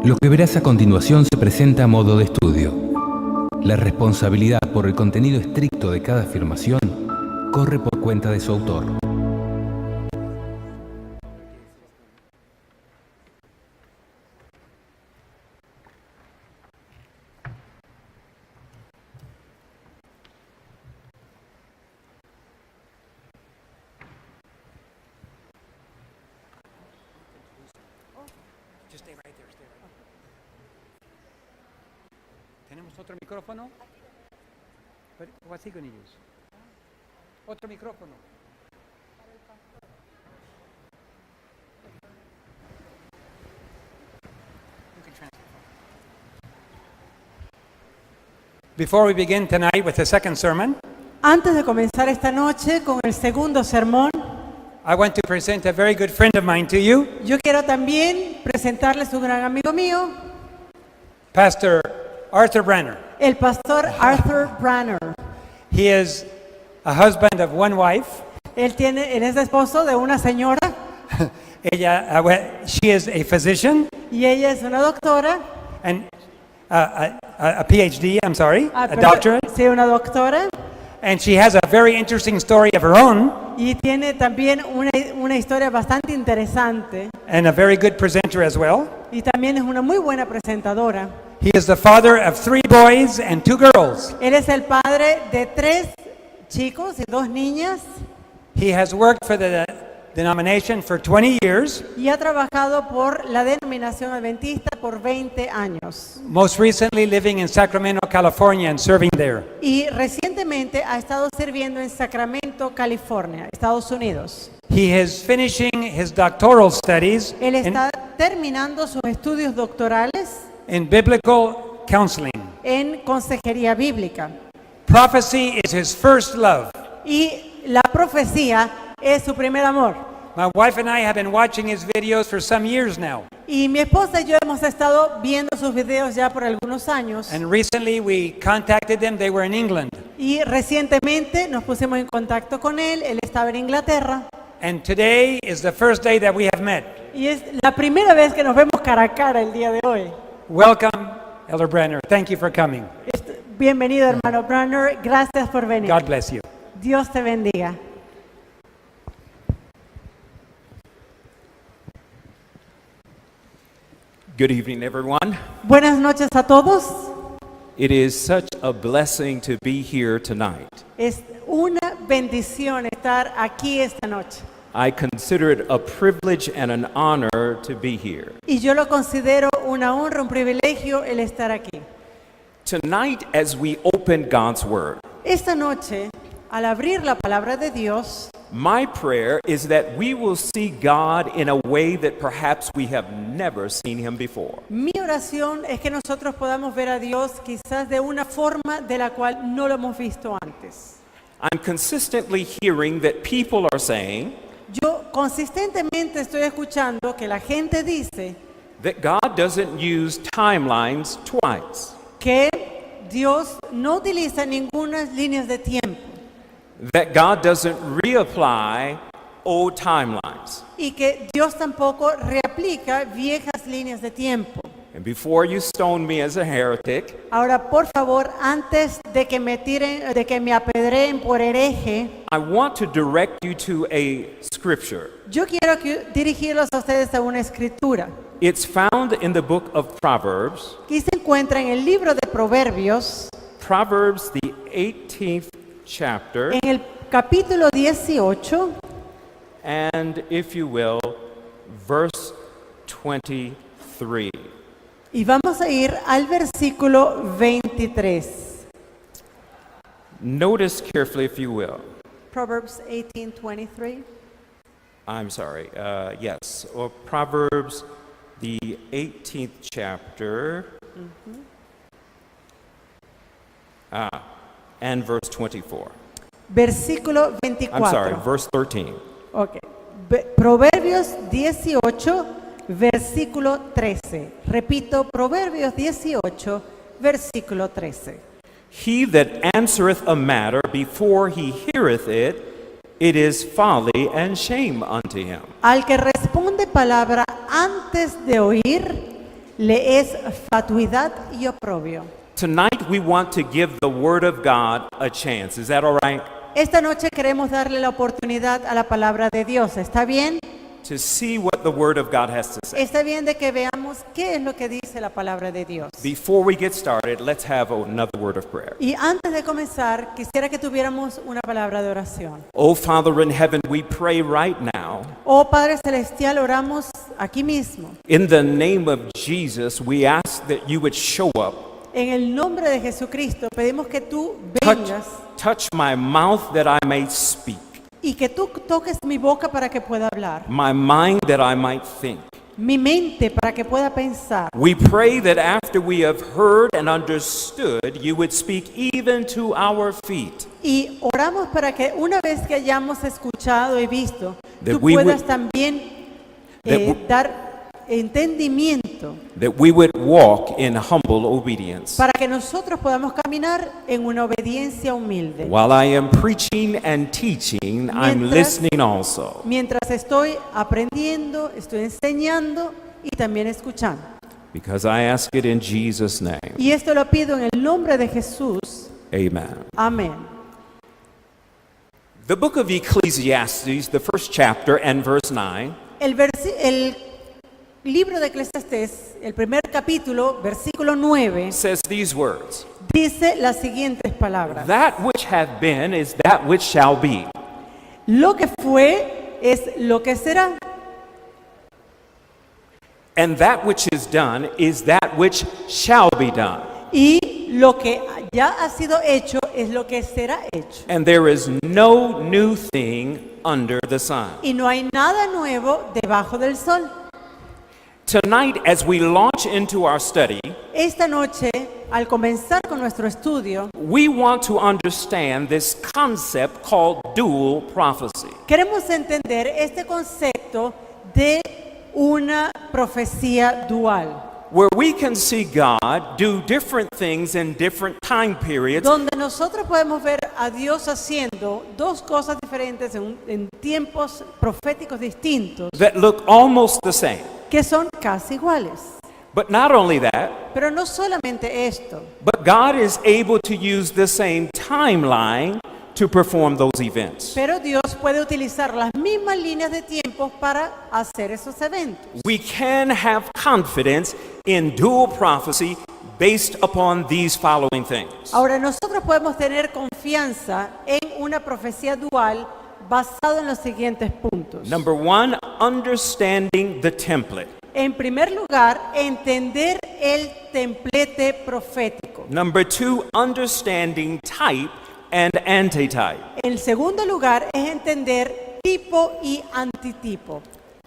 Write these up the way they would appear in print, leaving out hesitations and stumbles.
Lo que verás a continuación se presenta a modo de estudio. La responsabilidad por el contenido estricto de cada afirmación corre por cuenta de su autor. ¿Tenemos otro micrófono? What's he going to use? Otro micrófono. Before we begin tonight with the second sermon, Antes de comenzar esta noche con el segundo sermón, I want to present a very good friend of mine to you, yo quiero también presentarles un gran amigo mío, Pastor Arthur Branner. el pastor Arthur Branner. He is a husband of one wife. Él es esposo de una señora She is a physician y ella es una doctora. and a PhD, a Perdón, doctorate. sí, una doctora. And she has a very interesting story of her own Y tiene también una historia bastante interesante. and a very good presenter as well. Y también es una muy buena presentadora. He is the father of 3 boys and 2 girls. Él es el padre de 3 chicos y 2 niñas. He has worked for the denomination for 20 years, Y ha trabajado por la denominación adventista por 20 años. most recently living in Sacramento, California and serving there. Y recientemente ha estado sirviendo en Sacramento, California, Estados Unidos. He is finishing his doctoral studies Él está terminando sus estudios doctorales in biblical counseling. en consejería bíblica. Prophecy is his first love. Y la profecía es su primer amor. My wife and I have been watching his videos for some years now. Y mi esposa y yo hemos estado viendo sus videos ya por algunos años. And recently we contacted them. They were in England. Y recientemente nos pusimos en contacto con él. Él estaba en Inglaterra. And today is the first day that we have met. Y es la primera vez que nos vemos cara a cara el día de hoy. Welcome, Elder Branner. Thank you for coming. Bienvenido, hermano Branner. Gracias por venir. God bless you. Dios te bendiga. Good evening, everyone. Buenas noches a todos. It is such a blessing to be here tonight. Es una bendición estar aquí esta noche. I consider it a privilege and an honor to be here. Y yo lo considero una honra, un privilegio el estar aquí. Tonight, as we open God's Word, Esta noche, al abrir la palabra de Dios, my prayer is that we will see God in a way that perhaps we have never seen Him before. mi oración es que nosotros podamos ver a Dios quizás de una forma de la cual no lo hemos visto antes. I'm consistently hearing that people are saying Yo consistentemente estoy escuchando que la gente dice that God doesn't use timelines twice. que Dios no utiliza ninguna líneas de tiempo That God doesn't reapply old timelines. y que Dios tampoco reaplica viejas líneas de tiempo. And before you stone me as a heretic, Ahora, por favor, antes de que me tiren, de que me apedreen por hereje, I want to direct you to a scripture. yo quiero dirigirlos a ustedes a una escritura It's found in the book of Proverbs, que se encuentra en el libro de Proverbios, Proverbs, the 18th chapter, en el capítulo 18, and if you will, verse 23. y vamos a ir al versículo 23. Notice carefully, if you will. Proverbs 18:23. I'm sorry, yes, or Proverbs, the 18th chapter, and verse 24. Versículo 24. I'm sorry, verse 13. Ok. Proverbios 18, versículo 13. Repito, Proverbios 18, versículo 13. He that answereth a matter before he heareth it, it is folly and shame unto him. Al que responde palabra antes de oír, le es fatuidad y oprobio. Tonight we want to give the Word of God a chance. Is that all right? Esta noche queremos darle la oportunidad a la palabra de Dios. ¿Está bien? To see what the Word of God has to say. Está bien de que veamos qué es lo que dice la palabra de Dios. Before we get started, let's have another word of prayer. Y antes de comenzar, quisiera que tuviéramos una palabra de oración. Oh, Father in heaven, we pray right now. Oh Padre Celestial, oramos aquí mismo. In the name of Jesus, we ask that you would show up. En el nombre de Jesucristo, pedimos que tú vengas Touch my mouth that I may speak, y que tú toques mi boca para que pueda hablar, my mind that I might think. mi mente para que pueda pensar. We pray that after we have heard and understood, you would speak even to our feet. Y oramos para que una vez que hayamos escuchado y visto, That tú we puedas would- también that dar entendimiento That we would walk in humble obedience. para que nosotros podamos caminar en una obediencia humilde. While I am preaching and teaching, I'm Mientras- listening also. Mientras estoy aprendiendo, estoy enseñando y también escuchando. Because I ask it in Jesus' name. Y esto lo pido en el nombre de Jesús. Amen. Amén. The book of Ecclesiastes, the first chapter and verse 9, El libro de Eclesiastés, el primer capítulo, versículo 9, says these words: dice las siguientes palabras. That which hath been is that which shall be. Lo que fue es lo que será. And that which is done is that which shall be done. Y lo que ya ha sido hecho es lo que será hecho. And there is no new thing under the sun. Y no hay nada nuevo debajo del sol. Tonight, as we launch into our study, Esta noche, al comenzar con nuestro estudio, we want to understand this concept called dual prophecy. queremos entender este concepto de una profecía dual, Where we can see God do different things in different time periods, donde nosotros podemos ver a Dios haciendo dos cosas diferentes en tiempos proféticos distintos, that look almost the same. que son casi iguales. But not only that, Pero no solamente esto, but God is able to use the same timeline to perform those events. pero Dios puede utilizar las mismas líneas de tiempo para hacer esos eventos. We can have confidence in dual prophecy based upon these following things. Ahora, nosotros podemos tener confianza en una profecía dual basado en los siguientes puntos. Number one, understanding the template. En primer lugar, entender el templete profético. Number two, understanding type and antitype. En segundo lugar, es entender tipo y antitipo.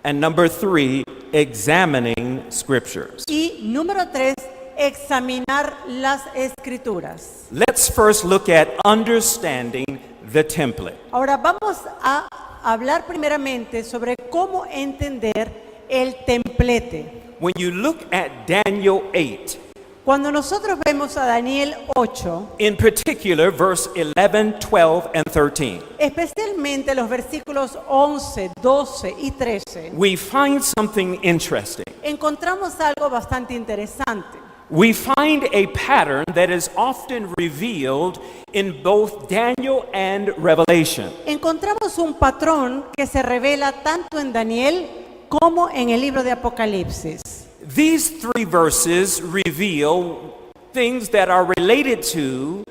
And number three, examining scriptures. Y número 3, examinar las escrituras. Let's first look at understanding the template. Ahora vamos a hablar primeramente sobre cómo entender el templete. When you look at Daniel 8, Cuando nosotros vemos a Daniel 8, in particular verse 11, 12, and 13, especialmente los versículos 11, 12 y 13, we find something interesting. encontramos algo bastante interesante. We find a pattern that is often revealed in both Daniel and Revelation. Encontramos un patrón que se revela tanto en Daniel como en el libro de Apocalipsis. These three verses reveal things that are related to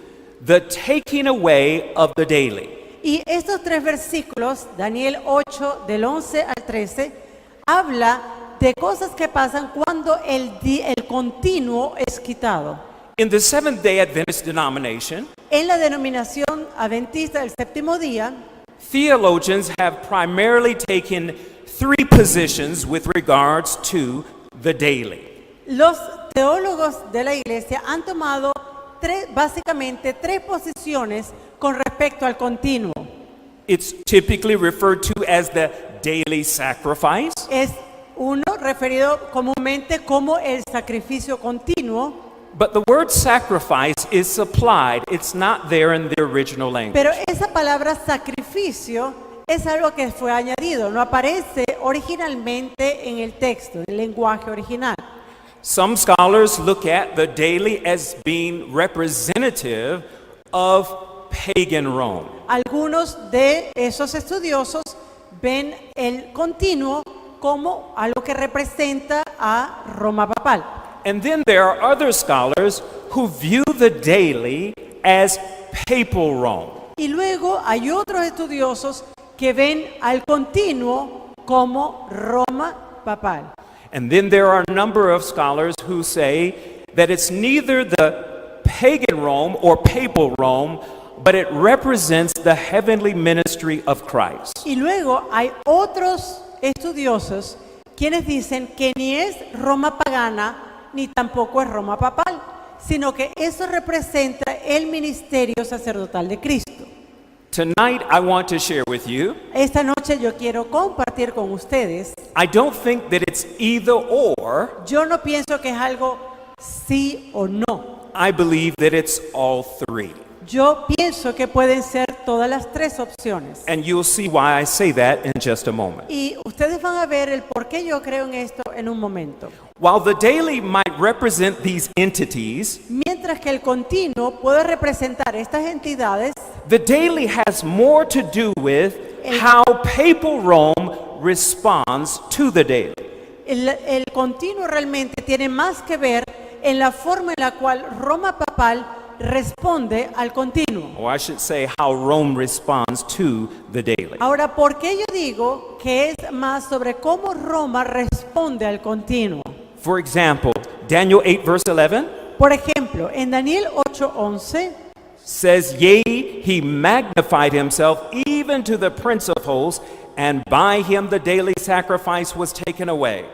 the taking away of the daily. Y estos 3 versículos, Daniel 8 del 11 al 13, habla de cosas que pasan cuando el continuo es quitado. In the Seventh-day Adventist denomination, En la denominación adventista del séptimo día, theologians have primarily taken three positions with regards to the daily. los teólogos de la iglesia han tomado básicamente tres posiciones con respecto al continuo. It's typically referred to as the daily sacrifice, Es uno referido comúnmente como el sacrificio continuo, but the word sacrifice is supplied. It's not there in the original language. pero esa palabra sacrificio es algo que fue añadido, no aparece originalmente en el texto, en el lenguaje original. Some scholars look at the daily as being representative of pagan Rome. Algunos de esos estudiosos ven el continuo como algo que representa a Roma papal. And then there are other scholars who view the daily as papal Rome. Y luego hay otros estudiosos que ven al continuo como Roma papal. And then there are a number of scholars who say that it's neither the pagan Rome or papal Rome, but it represents the heavenly ministry of Christ. Y luego hay otros estudiosos quienes dicen que ni es Roma pagana ni tampoco es Roma papal, sino que eso representa el ministerio sacerdotal de Cristo. Tonight, I want to share with you, Esta noche yo quiero compartir con ustedes. I don't think that it's either or. Yo no pienso que es algo sí o no. I believe that it's all three. Yo pienso que pueden ser todas las tres opciones. And you'll see why I say that in just a moment. Y ustedes van a ver el por qué yo creo en esto en un momento. While the daily might represent these entities, Mientras que el continuo puede representar estas entidades, the daily has more to do with how papal Rome responds to the daily. el continuo realmente tiene más que ver en la forma en la cual Roma papal responde al continuo. Or I should say how Rome responds to the daily. Ahora, ¿por qué yo digo que es más sobre cómo Roma responde al continuo? For example, Daniel 8 verse 11 Por ejemplo, en Daniel 8:11 says, Yea, he magnified himself even to the prince of hosts, and by him the daily sacrifice was taken away.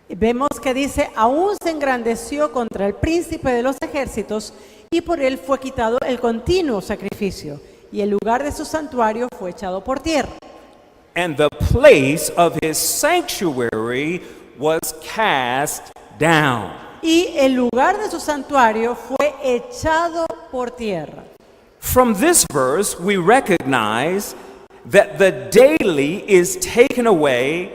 vemos que dice, aún se engrandeció contra el príncipe de los ejércitos y por él fue quitado el continuo sacrificio y el lugar de su santuario fue echado por tierra. And the place of his sanctuary was cast down. Y el lugar de su santuario fue echado por tierra. From this verse, we recognize that the daily is taken away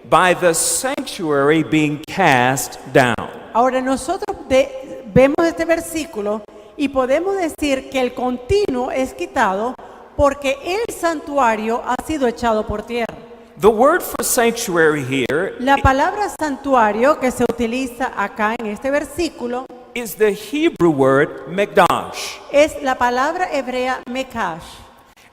by the sanctuary being cast down. Ahora nosotros vemos este versículo y podemos decir que el continuo es quitado porque el santuario ha sido echado por tierra. The word for sanctuary here La palabra santuario que se utiliza acá en este versículo is the Hebrew word mikdash. es la palabra hebrea mekash.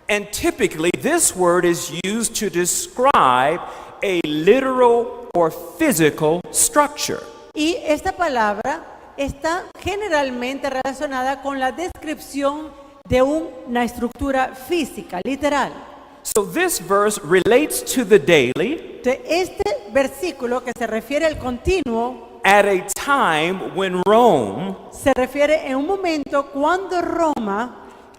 And typically, this word is used to describe a literal or physical structure. Y esta palabra está generalmente relacionada con la descripción de una estructura física, literal. So this verse relates to the daily Entonces, este versículo que se refiere al continuo at a time when Rome se refiere en un momento cuando Roma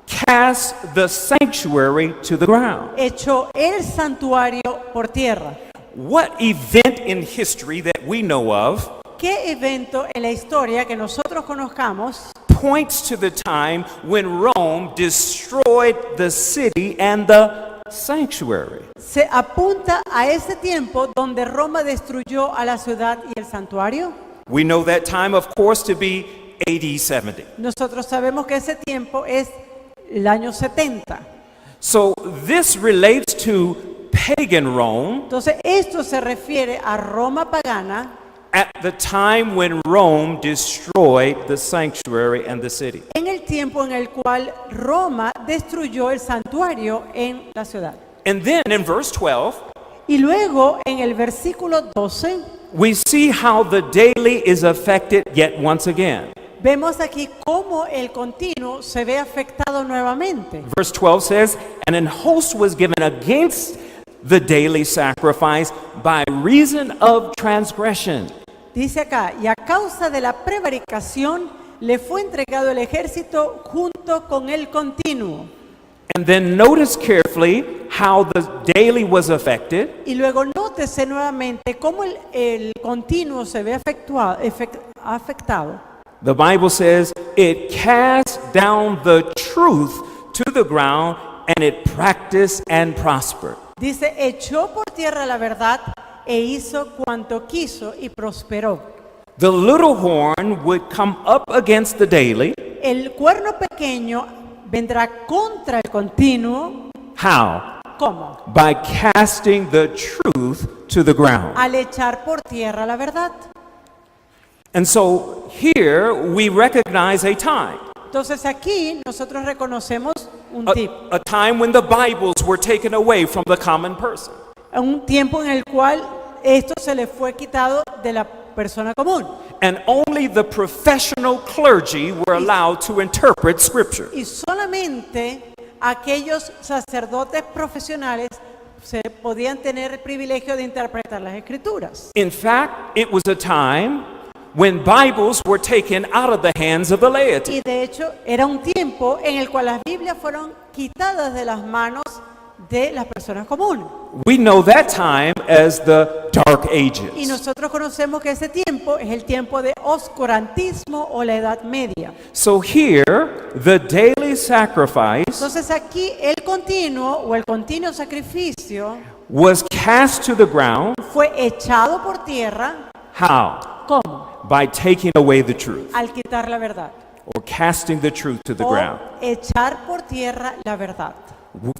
cast the sanctuary to the ground. echó el santuario por tierra. What event in history that we know of ¿Qué evento en la historia que nosotros conozcamos points to the time when Rome destroyed the city and the sanctuary? se apunta a ese tiempo donde Roma destruyó a la ciudad y el santuario? We know that time, of course, to be AD 70. Nosotros sabemos que ese tiempo es el año 70. So this relates to pagan Rome Entonces, esto se refiere a Roma pagana at the time when Rome destroyed the sanctuary and the city. en el tiempo en el cual Roma destruyó el santuario en la ciudad. And then in verse 12, Y luego en el versículo 12 we see how the daily is affected yet once again. vemos aquí cómo el continuo se ve afectado nuevamente. Verse 12 says, And an host was given against the daily sacrifice by reason of transgression. Dice acá, y a causa de la prevaricación le fue entregado el ejército junto con el continuo. And then notice carefully how the daily was affected. Y luego nótese nuevamente cómo el continuo se ve afectado. The Bible says it cast down the truth to the ground and it practiced and prospered. Dice, echó por tierra la verdad e hizo cuanto quiso y prosperó. the little horn would come up against the daily. El cuerno pequeño vendrá contra el continuo. How? ¿Cómo? By casting the truth to the ground. Al echar por tierra la verdad. And so here we recognize a time. Entonces aquí nosotros reconocemos un A time when the Bibles were taken away from the common person. un tiempo en el cual esto se le fue quitado de la persona común. And only the professional clergy were allowed to interpret Scripture. Y solamente aquellos sacerdotes profesionales se podían tener el privilegio de interpretar las escrituras. In fact, it was a time when Bibles were taken out of the hands of the laity. Y de hecho era un tiempo en el cual las Biblias fueron quitadas de las manos de las personas comunes. We know that time as the Dark Y Ages. nosotros conocemos que ese tiempo es el tiempo de oscurantismo o la Edad Media. So here, the daily sacrifice Entonces aquí el continuo o el continuo sacrificio was cast to the ground. fue echado por tierra. How? ¿Cómo? By taking away the truth, Al quitar la verdad. or casting the truth to the O ground. echar por tierra la verdad.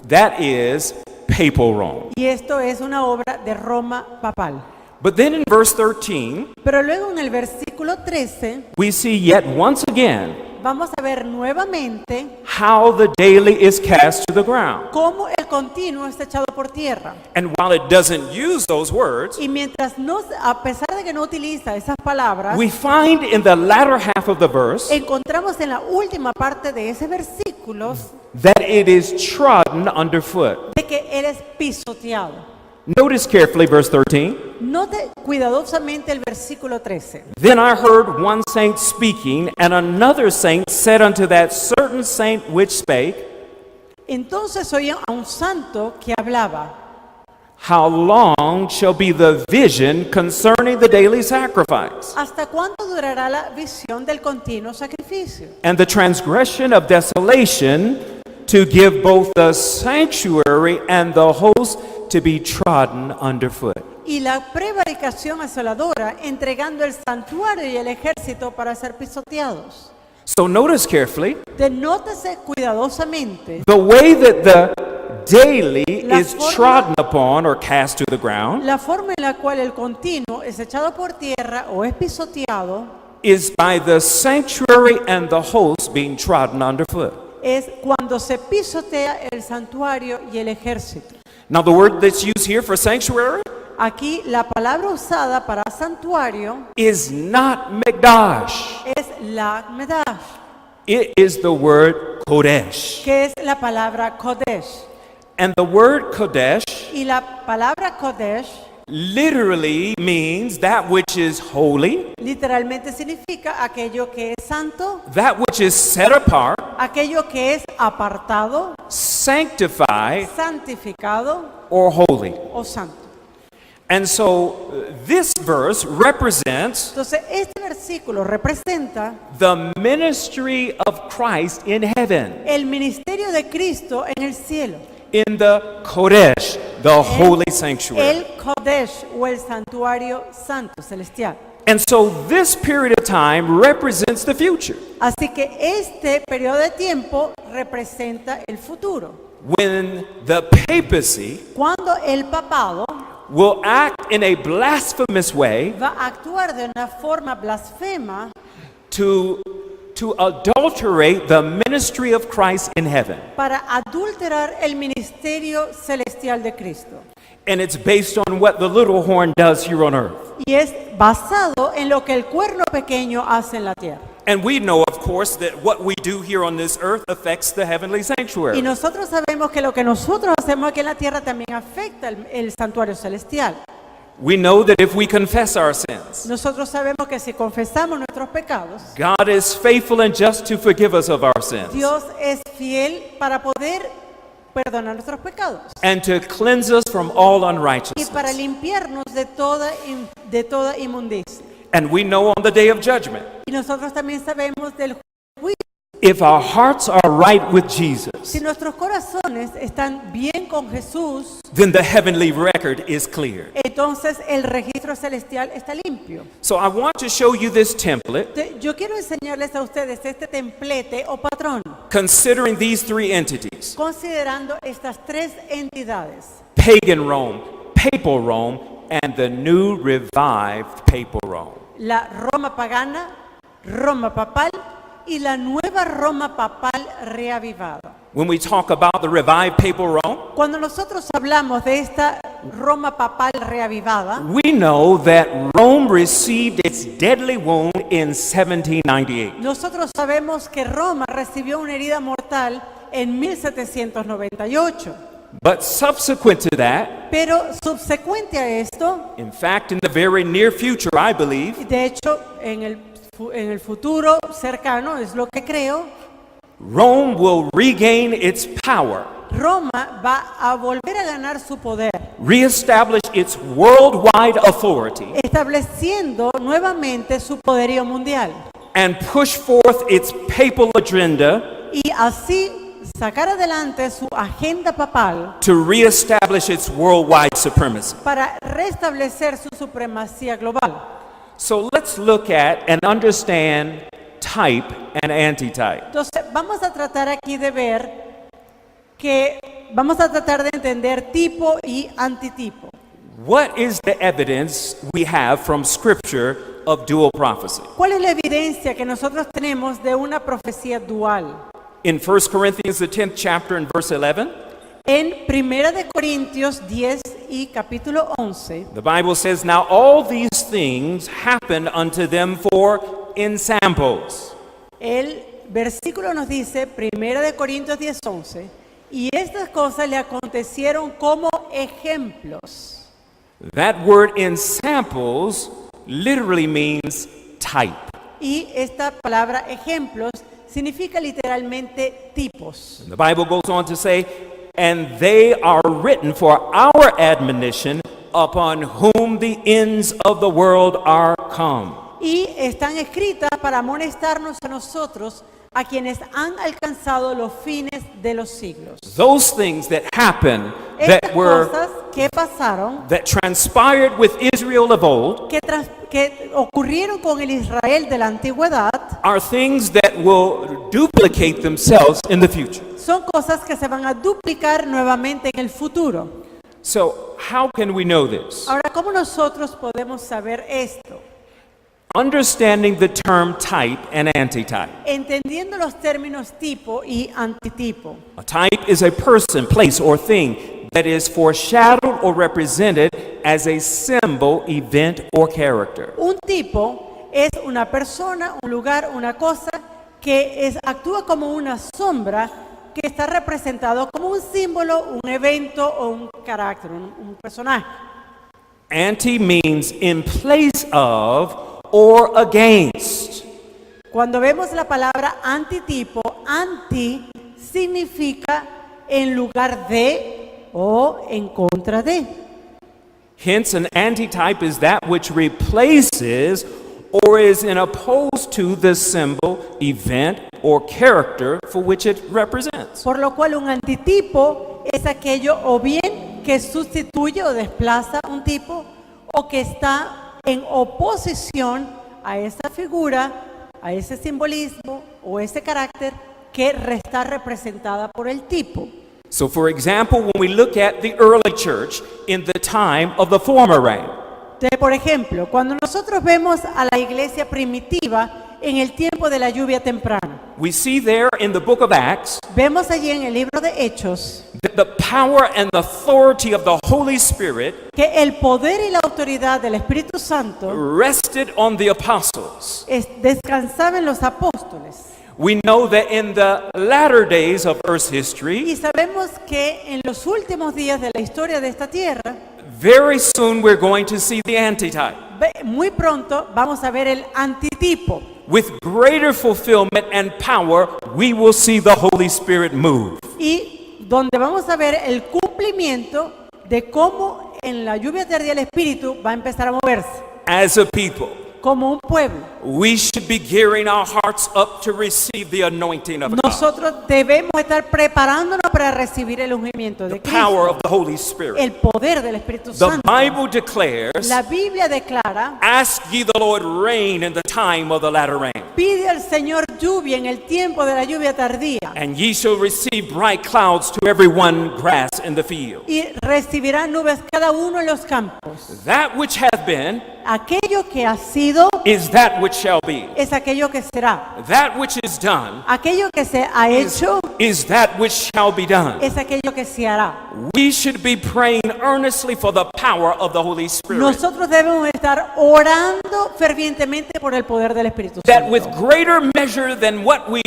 That is papal Rome. Y esto es una obra de Roma papal. But then in verse 13, Pero luego en el versículo 13 we see yet once again vamos a ver nuevamente how the daily is cast to the ground. cómo el continuo está echado por tierra. And while it doesn't use those words, Y mientras no, a pesar de que no utiliza esas palabras, we find in the latter half of the verse encontramos en la última parte de ese versículo that it is trodden underfoot. de que él es pisoteado. Notice carefully verse 13. Note cuidadosamente el versículo 13. Then I heard one saint speaking, and another saint said unto that certain saint which spake, Entonces oí a un santo que hablaba: How long shall be the vision concerning the daily sacrifice, ¿hasta cuándo durará la visión del continuo sacrificio? and the transgression of desolation, to give both the sanctuary and the host to be trodden underfoot? Y la prevaricación asoladora, entregando el santuario y el ejército para ser pisoteados. So notice carefully, Denótese cuidadosamente the way that the daily La is forma- trodden upon or cast to the ground la forma en la cual el continuo es echado por tierra o es pisoteado is by the sanctuary and the host being trodden underfoot. es cuando se pisotea el santuario y el ejército. Now the word that's used here for sanctuary Aquí la palabra usada para santuario is not Mikdash. es Lagmedash, It is the word Kodesh. que es la palabra Kodesh. And the word Kodesh Y la palabra Kodesh literally means that which is holy, literalmente significa aquello que es santo, that which is set apart, aquello que es apartado, sanctified, santificado or holy. o santo. And so this verse represents Entonces, este versículo representa the ministry of Christ in heaven, el ministerio de Cristo en el cielo. in the Kodesh, the holy sanctuary. El Kodesh o el santuario santo celestial. And so this period of time represents the future, Así que este periodo de tiempo representa el futuro. when the papacy Cuando el papado will act in a blasphemous way va a actuar de una forma blasfema to adulterate the ministry of Christ in heaven. para adulterar el ministerio celestial de Cristo. And it's based on what the little horn does here on earth. Y es basado en lo que el cuerno pequeño hace en la tierra. And we know, of course, that what we do here on this earth affects the heavenly Y sanctuary. nosotros sabemos que lo que nosotros hacemos aquí en la tierra también afecta el santuario celestial. We know that if we confess our sins, Nosotros sabemos que si confesamos nuestros pecados, God is faithful and just to forgive us of our sins Dios es fiel para poder perdonar nuestros pecados and to cleanse us from all y para unrighteousness. limpiarnos de toda inmundicia. And we know on the day of judgment Y nosotros también sabemos del juicio If our hearts are right with Jesus, Si nuestros corazones están bien con Jesús, then the heavenly record is clear. entonces el registro celestial está limpio. So I want to show you this template Yo quiero enseñarles a ustedes este templete o patrón, considering these three entities: considerando estas tres entidades: pagan Rome, papal Rome, and the new revived papal Rome. la Roma pagana, Roma papal y la nueva Roma papal reavivada. When we talk about the revived papal Rome, Cuando nosotros hablamos de esta Roma papal reavivada, we know that Rome received its deadly wound in 1798. nosotros sabemos que Roma recibió una herida mortal en 1798. But subsequent to that, Pero subsecuente a esto, in fact, in the very near future, I believe, de hecho en el futuro cercano, es lo que creo, Rome will regain its power, Roma va a volver a ganar su poder, reestablish its worldwide authority, estableciendo nuevamente su poderío mundial and push forth its papal agenda y así sacar adelante su agenda papal to reestablish its worldwide supremacy. para restablecer su supremacía global. So let's look at and understand type and antitype. Entonces, vamos a tratar aquí de ver vamos a tratar de entender tipo y antitipo. What is the evidence we have from Scripture of dual prophecy? ¿Cuál es la evidencia que nosotros tenemos de una profecía dual? In 1 Corinthians, the 10th chapter and verse 11, En 1 de Corintios 10 y capítulo 11, the Bible says, "Now all these things happen unto them for ensamples." el versículo nos dice, 1 de Corintios 10, 11, y estas cosas le acontecieron como ejemplos. That word ensamples literally means type. Y esta palabra ejemplos significa literalmente tipos. The Bible goes on to say, "And they are written for our admonition, upon whom the ends of the world are come." Y están escritas para amonestarnos a nosotros, a quienes han alcanzado los fines de los siglos. Those things that happened, Estas that were cosas que pasaron, that transpired with Israel of old, que ocurrieron con el Israel de la antigüedad, are things that will duplicate themselves in the future. son cosas que se van a duplicar nuevamente en el futuro. So, how can we know this? Ahora, ¿cómo nosotros podemos saber esto? Understanding the term type and antitype. Entendiendo los términos tipo y antitipo. A type is a person, place, or thing that is foreshadowed or represented as a symbol, event, or character. Un tipo es una persona, un lugar, una cosa que actúa como una sombra que está representado como un símbolo, un evento o un carácter, un personaje. Anti means in place of or against. Cuando vemos la palabra antitipo, anti significa en lugar de o en contra de. Hence, an antitype is that which replaces or is in opposed to the symbol, event, or character for which it represents. Por lo cual un antitipo es aquello o bien que sustituye o desplaza un tipo o que está en oposición a esa figura, a ese simbolismo o ese carácter que está representada por el tipo. So, for example, when we look at the early church in the time of the former rain, Por ejemplo, cuando nosotros vemos a la iglesia primitiva en el tiempo de la lluvia temprana, we see there in the book of Acts vemos allí en el libro de Hechos that the power and the authority of the Holy Spirit que el poder y la autoridad del Espíritu Santo rested on the apostles. descansaba en los apóstoles. We know that in the latter days of Earth's history, Y sabemos que en los últimos días de la historia de esta tierra, very soon we're going to see the antitype. muy pronto vamos a ver el antitipo. With greater fulfillment and power, we will see the Holy Spirit move. Y donde vamos a ver el cumplimiento de cómo en la lluvia tardía el Espíritu va a empezar a moverse As a people, como un pueblo. We should be gearing our hearts up to receive the anointing of God, Nosotros debemos estar preparándonos para recibir el ungimiento the de power Cristo, of the Holy Spirit. el poder del Espíritu The Santo. Bible declares, La Biblia declara, ask ye the Lord rain in the time of the latter rain, pide al Señor lluvia en el tiempo de la lluvia tardía and ye shall receive bright clouds to every one grass in the field. y recibirán nubes cada uno en los campos. That which hath been Aquello que ha sido is that which shall be. es aquello que será. That which is done Aquello que se ha hecho is that which shall be done. es aquello que se hará. We should be praying earnestly for the power of the Holy Spirit, Nosotros debemos estar orando fervientemente por el poder del Espíritu that with Santo. greater measure than what we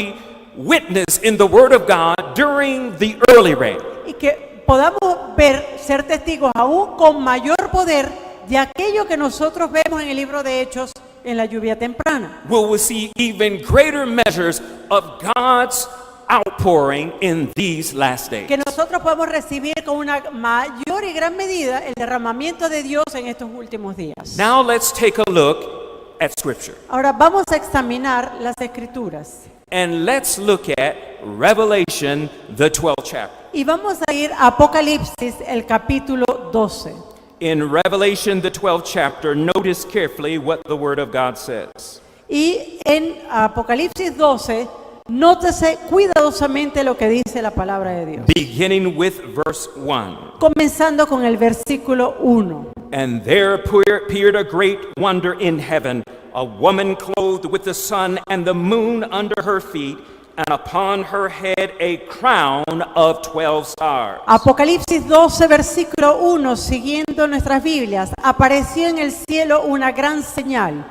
witness in the Word of God during the early rain, Y que podamos ver, ser testigos aún con mayor poder de aquello que nosotros vemos en el libro de Hechos en la lluvia temprana. will we see even greater measures of God's outpouring in these last days. Que nosotros podemos recibir con una mayor y gran medida el derramamiento de Dios en estos últimos días. Now let's take a look at Scripture. Ahora vamos a examinar las Escrituras. And let's look at Revelation, the 12th chapter. Y vamos a ir a Apocalipsis, el capítulo 12. In Revelation, the 12th chapter, notice carefully what the Word of God says. Y en Apocalipsis 12, nótese cuidadosamente lo que dice la palabra de Dios. Beginning with verse 1. Comenzando con el versículo 1. And there appeared a great wonder in heaven, a woman clothed with the sun and the moon under her feet, and upon her head a crown of 12 stars. Apocalipsis 12, versículo 1, siguiendo nuestras Biblias, apareció en el cielo una gran señal,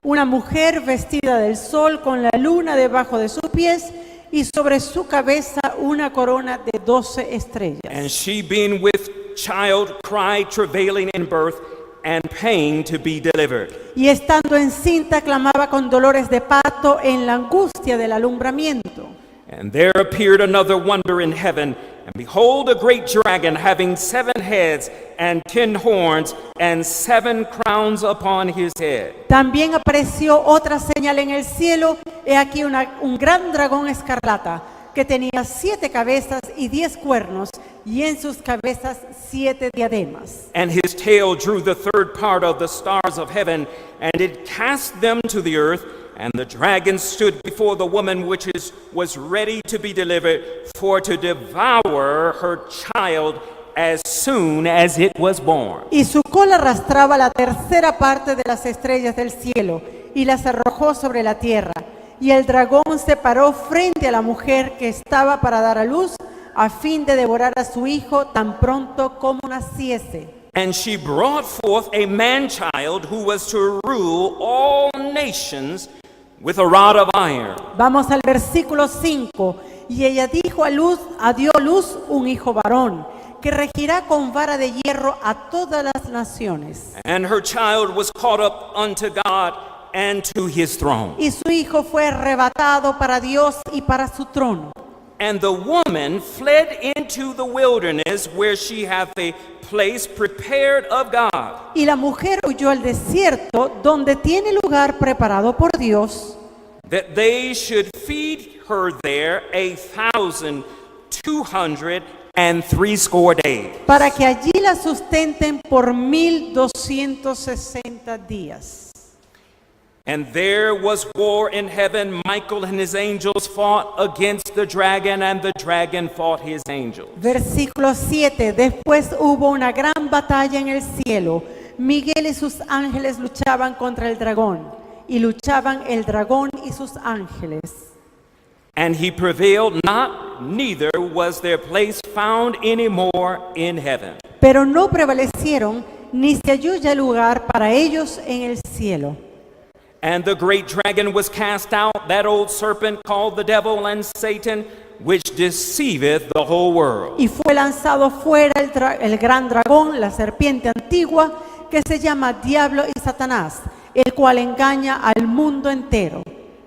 una mujer vestida del sol con la luna debajo de sus pies y sobre su cabeza una corona de 12 estrellas. And she being with child cried, travailing in birth, and pain to be delivered. Y estando encinta clamaba con dolores de parto en la angustia del alumbramiento. And there appeared another wonder in heaven, and behold, a great dragon having 7 heads and 10 horns and 7 crowns upon his head. También apareció otra señal en el cielo, he aquí un gran dragón escarlata, que tenía 7 cabezas y 10 cuernos, y en sus cabezas 7 diademas. And his tail drew the third part of the stars of heaven, and it cast them to the earth. And the dragon stood before the woman which was ready to be delivered, for to devour her child as soon as it was born. Y su cola arrastraba la tercera parte de las estrellas del cielo, y las arrojó sobre la tierra. Y el dragón se paró frente a la mujer que estaba para dar a luz, a fin de devorar a su hijo tan pronto como naciese. And she brought forth a man-child who was to rule all nations with a rod of iron. Vamos al versículo 5. Y ella dio a luz un hijo varón, que regirá con vara de hierro a todas las naciones. And her child was caught up unto God and to his throne. Y su hijo fue arrebatado para Dios y para su trono. And the woman fled into the wilderness, where she hath a place prepared of God, Y la mujer huyó al desierto, donde tiene lugar preparado por Dios, that they should feed her there 1,260 days. para que allí la sustenten por 1260 días. And there was war in heaven. Michael and his angels fought against the dragon, and the dragon fought his angels. Versículo 7. Después hubo una gran batalla en el cielo. Miguel y sus ángeles luchaban contra el dragón, y luchaban el dragón y sus ángeles. And he prevailed not, neither was their place found any more in heaven. Pero no prevalecieron, ni se halló ya lugar para ellos en el cielo. And the great dragon was cast out, that old serpent called the devil and Satan, which deceiveth the whole world. Y fue lanzado fuera el gran dragón, la serpiente antigua, que se llama Diablo y Satanás, el cual engaña al mundo entero.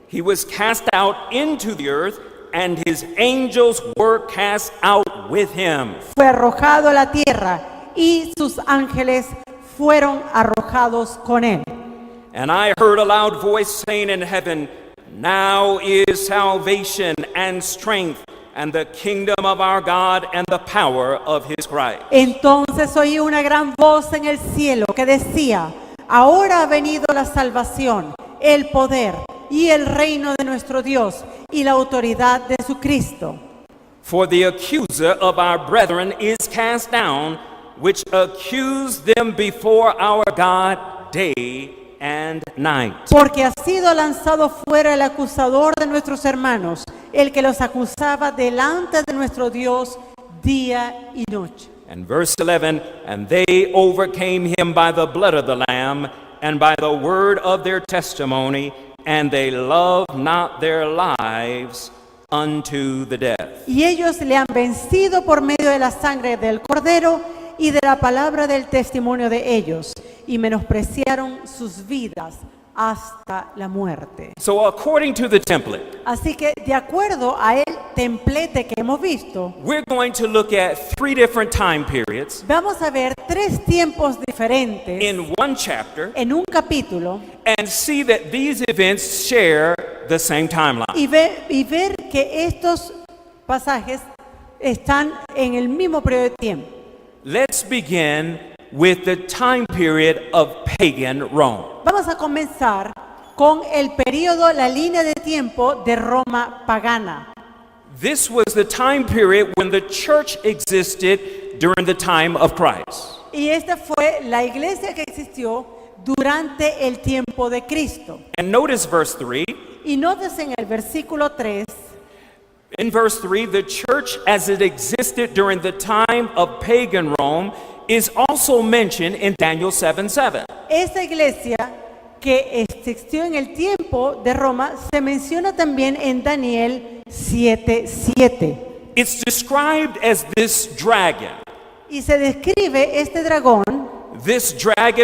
He was cast out into the earth, and his angels were cast out with him. Fue arrojado a la tierra, y sus ángeles fueron arrojados con él. And I heard a loud voice saying in heaven, Now is salvation and strength and the kingdom of our God and the power of his Christ. Entonces oí una gran voz en el cielo que decía, ahora ha venido la salvación, el poder y el reino de nuestro Dios y la autoridad de su Cristo. For the accuser of our brethren is cast down, which accused them before our God day and night. Porque ha sido lanzado fuera el acusador de nuestros hermanos, el que los acusaba delante de nuestro Dios día y noche. And verse 11, and they overcame him by the blood of the Lamb and by the word of their testimony, and they loved not their lives unto the death. Y ellos le han vencido por medio de la sangre del Cordero y de la palabra del testimonio de ellos, y menospreciaron sus vidas hasta la muerte. So according to the template, Así que de acuerdo a el templete que hemos visto, we're going to look at 3 different time periods vamos a ver 3 tiempos diferentes in one chapter en un capítulo and see that these events share the same timeline. y ver que estos pasajes están en el mismo periodo de tiempo. Let's begin with the time period of pagan Rome. Vamos a comenzar con el periodo, la línea de tiempo de Roma pagana. This was the time period when the church existed during the time of Christ. Y esta fue la iglesia que existió durante el tiempo de Cristo. And notice verse 3. Y nótese en el versículo 3, In verse 3, the church as it existed during the time of pagan Rome is also mentioned in Daniel 7:7. esta iglesia que existió en el tiempo de Roma se menciona también en Daniel 7:7. It's described as this dragon Y se describe este dragón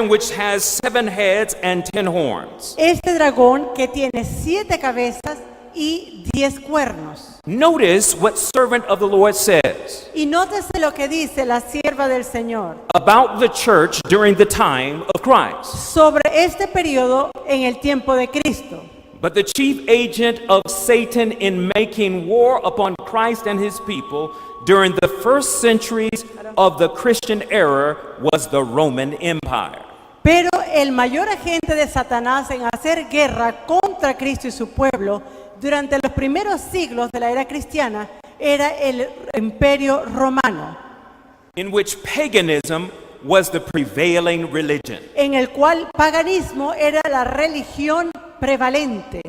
which has 7 heads and 10 horns. Este dragón que tiene 7 cabezas y 10 cuernos. Notice what servant of the Lord says Y nótese lo que dice la sierva del Señor about the church during the time of Christ. sobre este periodo en el tiempo de Cristo. But the chief agent of Satan in making war upon Christ and his people during the first centuries of the Christian era was the Roman Empire. Pero el mayor agente de Satanás en hacer guerra contra Cristo y su pueblo durante los primeros siglos de la era cristiana era el imperio romano, In which paganism was the prevailing religion. en el cual paganismo era la religión prevalente.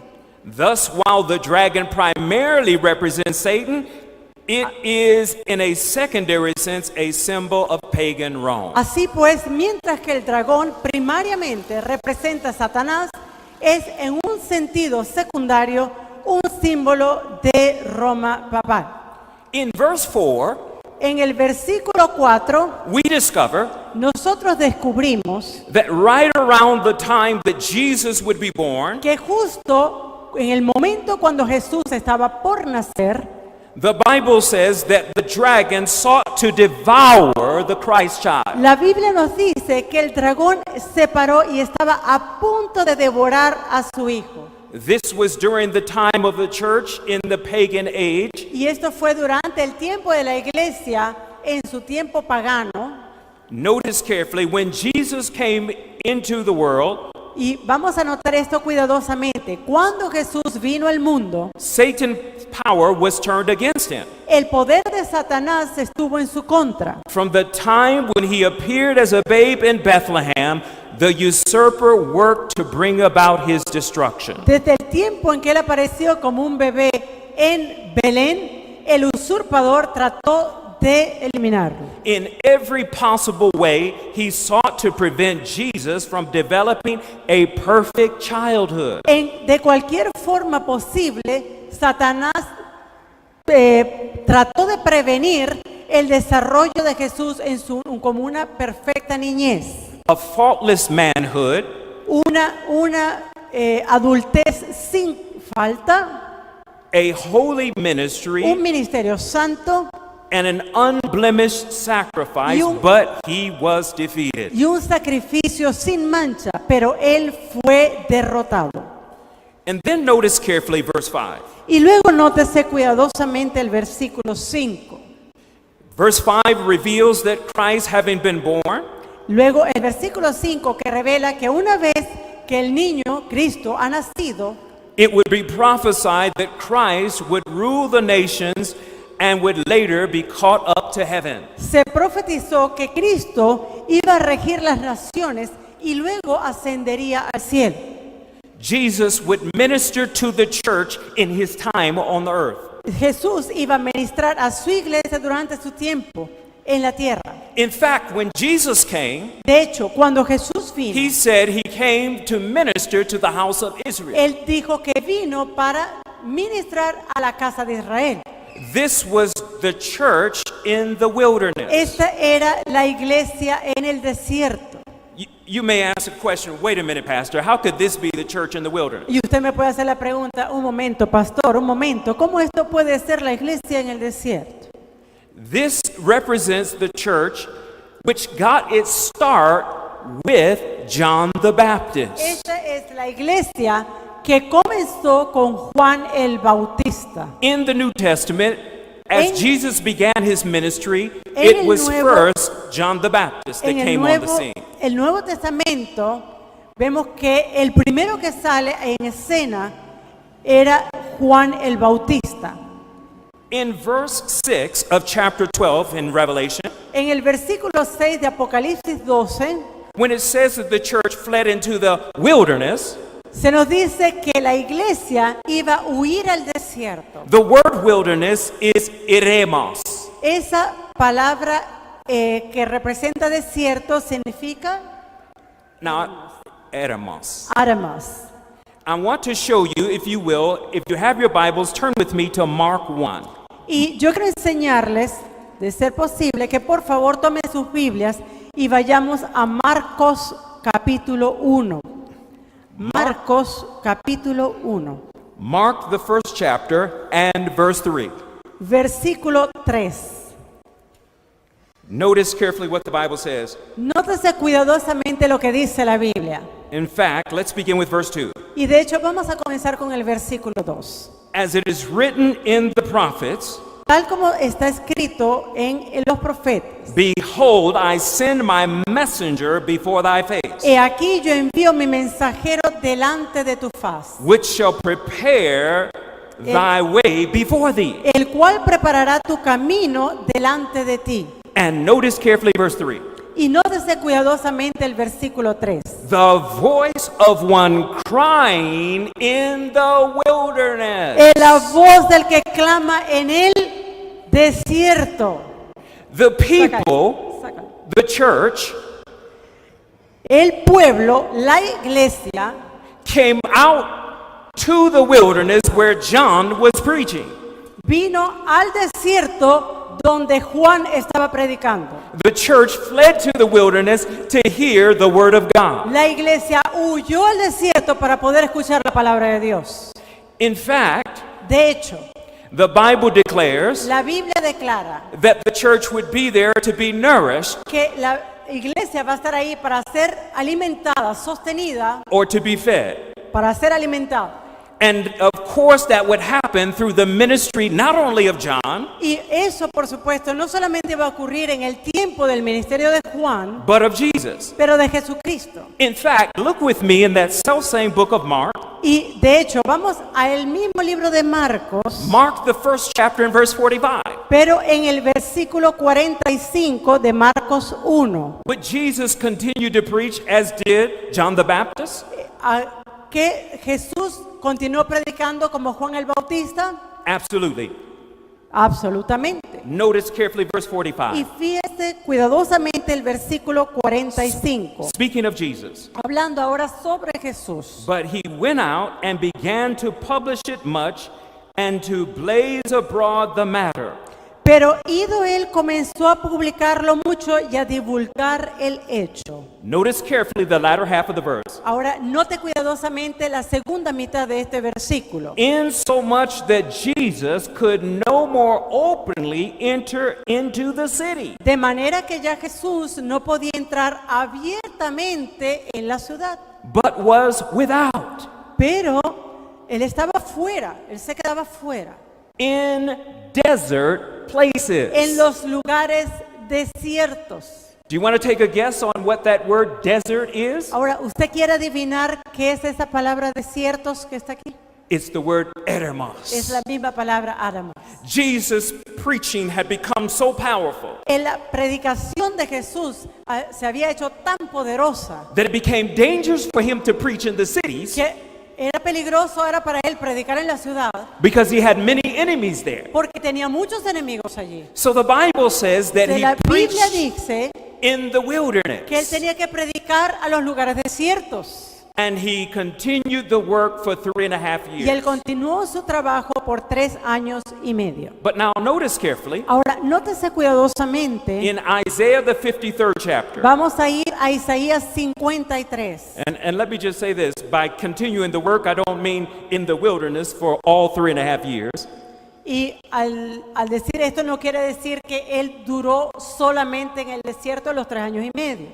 Thus, while the dragon primarily represents Satan, it is in a secondary sense a symbol of pagan Rome. Así pues, mientras que el dragón primariamente representa a Satanás, es en un sentido secundario un símbolo de Roma papal. In verse 4, En el versículo 4, we discover nosotros descubrimos that right around the time that Jesus would be born, que justo en el momento cuando Jesús estaba por nacer, the Bible says that the dragon sought to devour the Christ child. la Biblia nos dice que el dragón se paró y estaba a punto de devorar a su hijo. This was during the time of the church in the pagan age. Y esto fue durante el tiempo de la iglesia, en su tiempo pagano. Notice carefully, when Jesus came into the world, Y vamos a notar esto cuidadosamente. Cuando Jesús vino al mundo, Satan's power was turned against him. el poder de Satanás estuvo en su contra. From the time when he appeared as a babe in Bethlehem, the usurper worked to bring about his destruction. Desde el tiempo en que él apareció como un bebé en Belén, el usurpador trató de eliminarlo. In every possible way, he sought to prevent Jesus from developing a perfect childhood. De cualquier forma posible, Satanás trató de prevenir el desarrollo de Jesús como una perfecta niñez, A faultless manhood, una adultez sin falta, a holy ministry, un ministerio santo and an unblemished sacrifice, Y un- but he was defeated. y un sacrificio sin mancha, pero él fue derrotado. And then notice carefully verse 5. Y luego nótese cuidadosamente el versículo 5. Verse 5 reveals that Christ, having been born, Luego el versículo 5 que revela que una vez que el niño, Cristo, ha nacido, it would be prophesied that Christ would rule the nations and would later be caught up to heaven. se profetizó que Cristo iba a regir las naciones y luego ascendería al cielo. Jesus would minister to the church in his time on the earth. Jesús iba a ministrar a su iglesia durante su tiempo en la tierra. In fact, when Jesus came, De hecho, cuando Jesús vino, he said he came to minister to the house of Israel. Él dijo que vino para ministrar a la casa de Israel. This was the church in the wilderness. Esta era la iglesia en el desierto. You may ask a question, wait a minute, Pastor, how could this be the church in the wilderness? Y usted me puede hacer la pregunta, un momento, pastor, un momento, ¿cómo esto puede ser la iglesia en el desierto? This represents the church which got its start with John the Baptist. Esta es la iglesia que comenzó con Juan el Bautista. In the New Testament, as En- Jesus began his ministry, En it el was Nuevo- first John the Baptist that En came on the scene. el Nuevo Testamento vemos que el primero que sale en escena era Juan el Bautista. In verse 6 of chapter 12 in Revelation, En el versículo 6 de Apocalipsis 12, when it says that the church fled into the wilderness, se nos dice que la iglesia iba a huir al desierto. the word wilderness is eremos. Esa palabra que representa desierto significa Now, eremos. Aramas. I want to show you, if you will, if you have your Bibles, turn with me to Mark 1. Y yo quiero enseñarles, de ser posible, que por favor tomen sus Biblias y vayamos a Marcos capítulo 1. Marcos capítulo 1, Mark, the first chapter, and verse 3. versículo 3. Notice carefully what the Bible says. Nótese cuidadosamente lo que dice la Biblia. In fact, let's begin with verse 2. Y de hecho vamos a comenzar con el versículo 2. As it is written in the prophets, Tal como está escrito en los profetas. behold, I send my messenger before thy face, He aquí yo envío mi mensajero delante de tu faz, which shall prepare thy way before thee. el cual preparará tu camino delante de ti. And notice carefully verse 3. Y nótese cuidadosamente el versículo 3. The voice of one crying in the wilderness. Es la voz del que clama en el desierto. The people, Sácalo. the church, El pueblo, la iglesia, came out to the wilderness where John was preaching. vino al desierto donde Juan estaba predicando. The church fled to the wilderness to hear the word of God. La iglesia huyó al desierto para poder escuchar la palabra de Dios. In fact, De hecho, the Bible declares la Biblia declara that the church would be there to be nourished que la iglesia va a estar ahí para ser alimentada, sostenida, or to be fed. para ser alimentada. And of course, that would happen through the ministry not only of John, Y eso, por supuesto, no solamente va a ocurrir en el tiempo del ministerio de Juan, but of Jesus. pero de Jesucristo. In fact, look with me in that self-same book of Mark. Y de hecho, vamos al mismo libro de Marcos, Mark, the first chapter in verse 45. pero en el versículo 45 de Marcos 1. Would Jesus continue to preach as did John the Baptist? ¿Que Jesús continuó predicando como Juan el Bautista? Absolutely. Absolutamente. Notice carefully verse Y 45. fíjese cuidadosamente el versículo 45, Speaking of Jesus. hablando ahora sobre Jesús. But he went out and began to publish it much and to blaze abroad the matter. Pero ido él comenzó a publicarlo mucho y a divulgar el hecho. Notice carefully the latter half of the verse. Ahora, note cuidadosamente la segunda mitad de este versículo. In so much that Jesus could no more openly enter into the city. De manera que ya Jesús no podía entrar abiertamente en la ciudad. But was without, Pero él estaba fuera, él se quedaba fuera. in desert places. En los lugares desiertos. Do you want to take a guess on what that word desert is? Ahora, ¿usted quiere adivinar qué es esa palabra desiertos que está aquí? It's the word Es Eremos. la misma palabra Adama. Jesus' preaching had become so powerful La predicación de Jesús se había hecho tan poderosa that it became dangerous for him to preach in the cities que era peligroso era para él predicar en la ciudad because he had many enemies there. porque tenía muchos enemigos allí. So the Bible says that La he Biblia preached dice in the que él wilderness. tenía que predicar a los lugares desiertos. And he continued the work for 3.5 Y él years. continuó su trabajo por 3 años y medio. But now notice carefully, Ahora, nótese cuidadosamente, in Isaiah the 53rd chapter, vamos a ir a Isaías 53. and let me just say this, by continuing the work, I don't mean in the wilderness for all 3.5 years. Y al decir esto no quiere decir que él duró solamente en el desierto los 3 años y medio.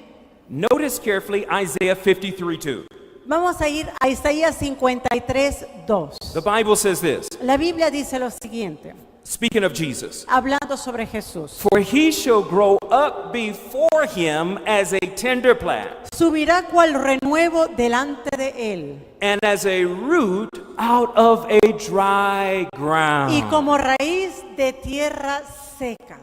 Notice carefully Isaiah 53:2. Vamos a ir a Isaías 53:2. The Bible says this, La Biblia dice lo siguiente, speaking of Jesus, hablando sobre Jesús. for he shall grow up before him as a tender plant, Subirá cual renuevo delante de él, and as a root out of a dry y ground. como raíz de tierra seca.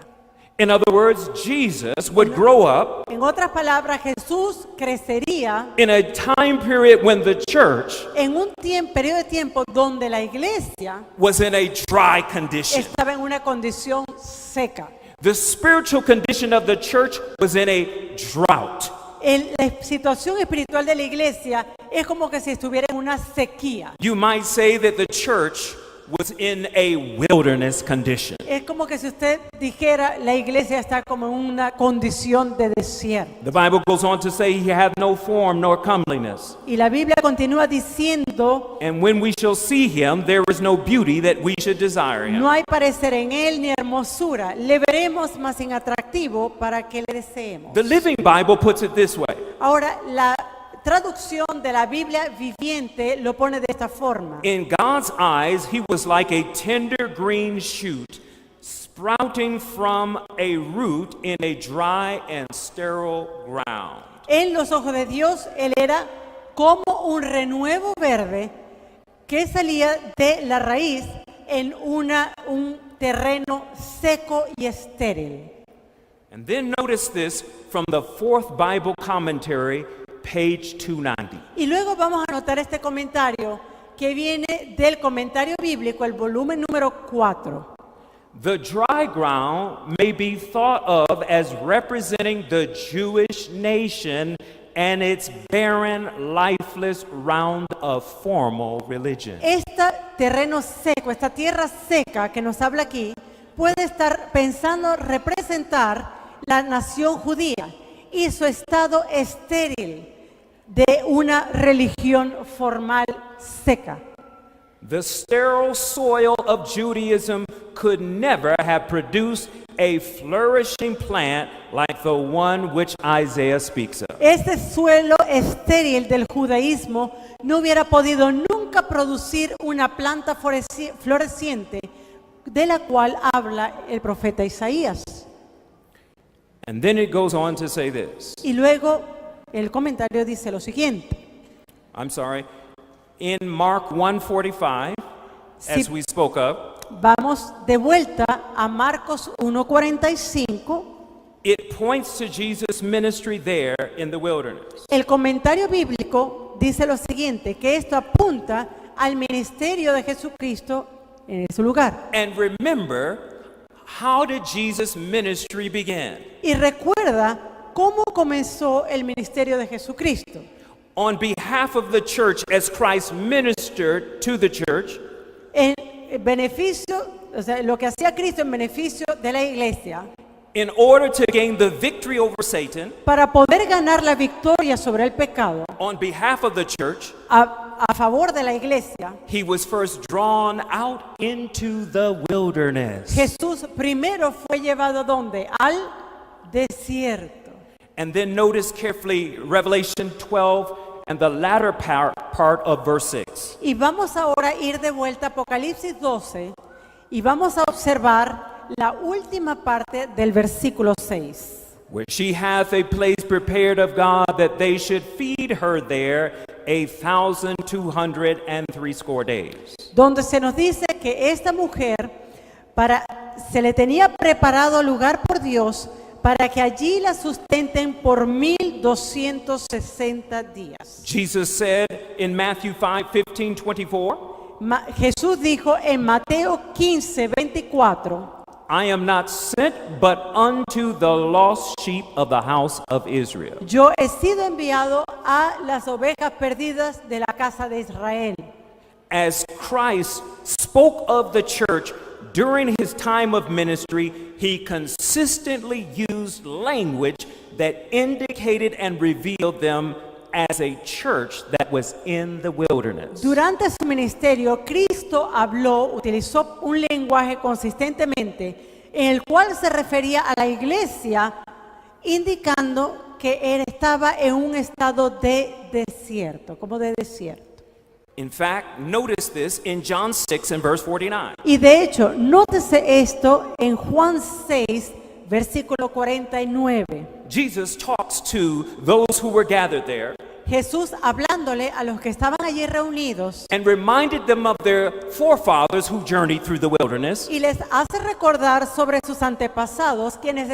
In other words, Jesus would grow up En otras palabras, Jesús crecería in a time period when the church en un periodo de tiempo donde la iglesia was in a dry condition. estaba en una condición seca. The spiritual condition of the church was in a drought. La situación espiritual de la iglesia es como que si estuviera en una sequía. You might say that the church was in a wilderness condition. Es como que si usted dijera la iglesia está como en una condición de desierto. The Bible goes on to say he had no form nor comeliness. Y la Biblia continúa diciendo, And when we shall see him, there is no beauty that we should desire him. no hay parecer en él ni hermosura. Le veremos más sin atractivo para que le deseemos. The Living Bible puts it this way. Ahora, la traducción de la Biblia viviente lo pone de esta forma. In God's eyes, he was like a tender green shoot sprouting from a root in a dry and sterile ground. En los ojos de Dios, él era como un renuevo verde que salía de la raíz en un terreno seco y estéril. And then notice this from the Fourth Bible Commentary, page 290. Y luego vamos a notar este comentario que viene del comentario bíblico, el volumen número 4. The dry ground may be thought of as representing the Jewish nation and its barren, lifeless round of formal religion. Este terreno seco, esta tierra seca que nos habla aquí, puede estar pensando representar la nación judía y su estado estéril de una religión formal seca. The sterile soil of Judaism could never have produced a flourishing plant like the one which Isaiah speaks of. Este suelo estéril del judaísmo no hubiera podido nunca producir una planta floreciente de la cual habla el profeta Isaías. And then it goes on to say this. Y luego el comentario dice lo siguiente. I'm sorry. In Mark 1:45, as we spoke of, Vamos de vuelta a Marcos 1:45. it points to Jesus' ministry there in the wilderness. El comentario bíblico dice lo siguiente, que esto apunta al ministerio de Jesucristo en su lugar. And remember, how did Jesus' ministry begin? Y recuerda cómo comenzó el ministerio de Jesucristo. On behalf of the church, as Christ ministered to the church, En beneficio o sea, lo que hacía Cristo en beneficio de la iglesia, in order to gain the victory over Satan para poder ganar la victoria sobre el pecado on behalf of the church, a favor de la iglesia, he was first drawn out into the wilderness. Jesús primero fue llevado ¿dónde? Al desierto. And then notice carefully Revelation 12 and the latter part of verse 6. Y vamos ahora a ir de vuelta a Apocalipsis 12 y vamos a observar la última parte del versículo 6. Where she hath a place prepared of God that they should feed her there 1,260 days. Donde se nos dice que esta mujer se le tenía preparado lugar por Dios para que allí la sustenten por 1260 días. Jesus said in Matthew 5:15-24, Jesús dijo en Mateo 15:24, I am not sent but unto the lost sheep of the house of Israel. yo he sido enviado a las ovejas perdidas de la casa de Israel. As Christ spoke of the church during his time of ministry, he consistently used language that indicated and revealed them as a church that was in the wilderness. Durante su ministerio, Cristo utilizó un lenguaje consistentemente en el cual se refería a la iglesia, indicando que él estaba en un estado de desierto, como de desierto. In fact, notice this in John 6 and verse 49. Y de hecho, nótese esto en Juan 6, versículo 49. Jesus talks to those who were gathered there Jesús hablándole a los que estaban allí reunidos and reminded them of their forefathers who journeyed through the wilderness. y les hace recordar sobre sus antepasados, quienes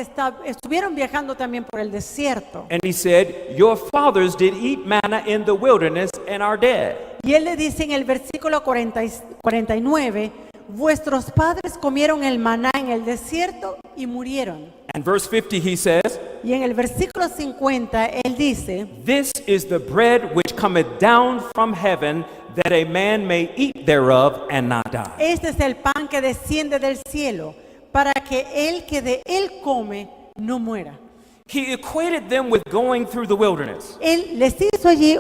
estuvieron viajando también por el desierto. And he said, your fathers did eat manna in the wilderness and are dead. Y él le dice en el versículo 49, vuestros padres comieron el maná en el desierto y murieron. And verse 50 he says, Y en el versículo 50 él dice, this is the bread which cometh down from heaven, that a man may eat thereof and not die. este es el pan que desciende del cielo, para que el que de él come no muera. He equated them with going through the wilderness. Él les hizo allí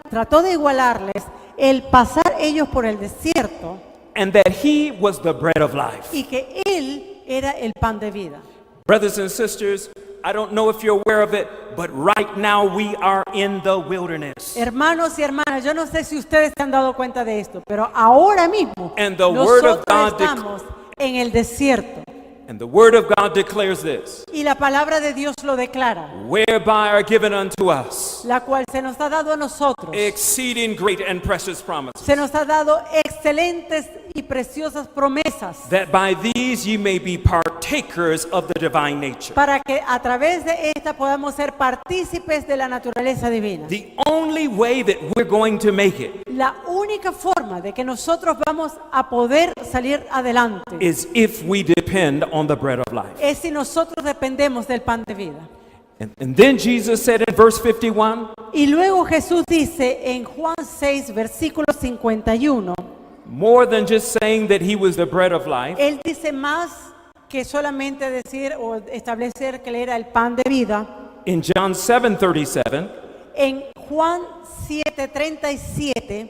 trató de igualarles el pasar ellos por el desierto And that he was the bread of life. y que él era el pan de vida. Brothers and sisters, I don't know if you're aware of it, but right now we are in the wilderness. Hermanos y hermanas, yo no sé si ustedes se han dado cuenta de esto, pero ahora mismo And the word nosotros of God estamos en el desierto And the word of God declares this, y la palabra de Dios lo declara, whereby are given unto us la cual se nos ha dado a nosotros. exceeding great and precious promises, Se nos ha dado excelentes y preciosas promesas that by these ye may be partakers of the divine nature. para que a través de esta podamos ser partícipes de la naturaleza divina. The only way that we're going to make it La única forma de que nosotros vamos a poder salir adelante is if we depend on the bread of life. es si nosotros dependemos del pan de vida. And then Jesus said in verse 51, Y luego Jesús dice en Juan 6, versículo 51, more than just saying that he was the bread of life, Él dice más que solamente decir o establecer que Él era el pan de vida. in John 7:37, En Juan 7:37,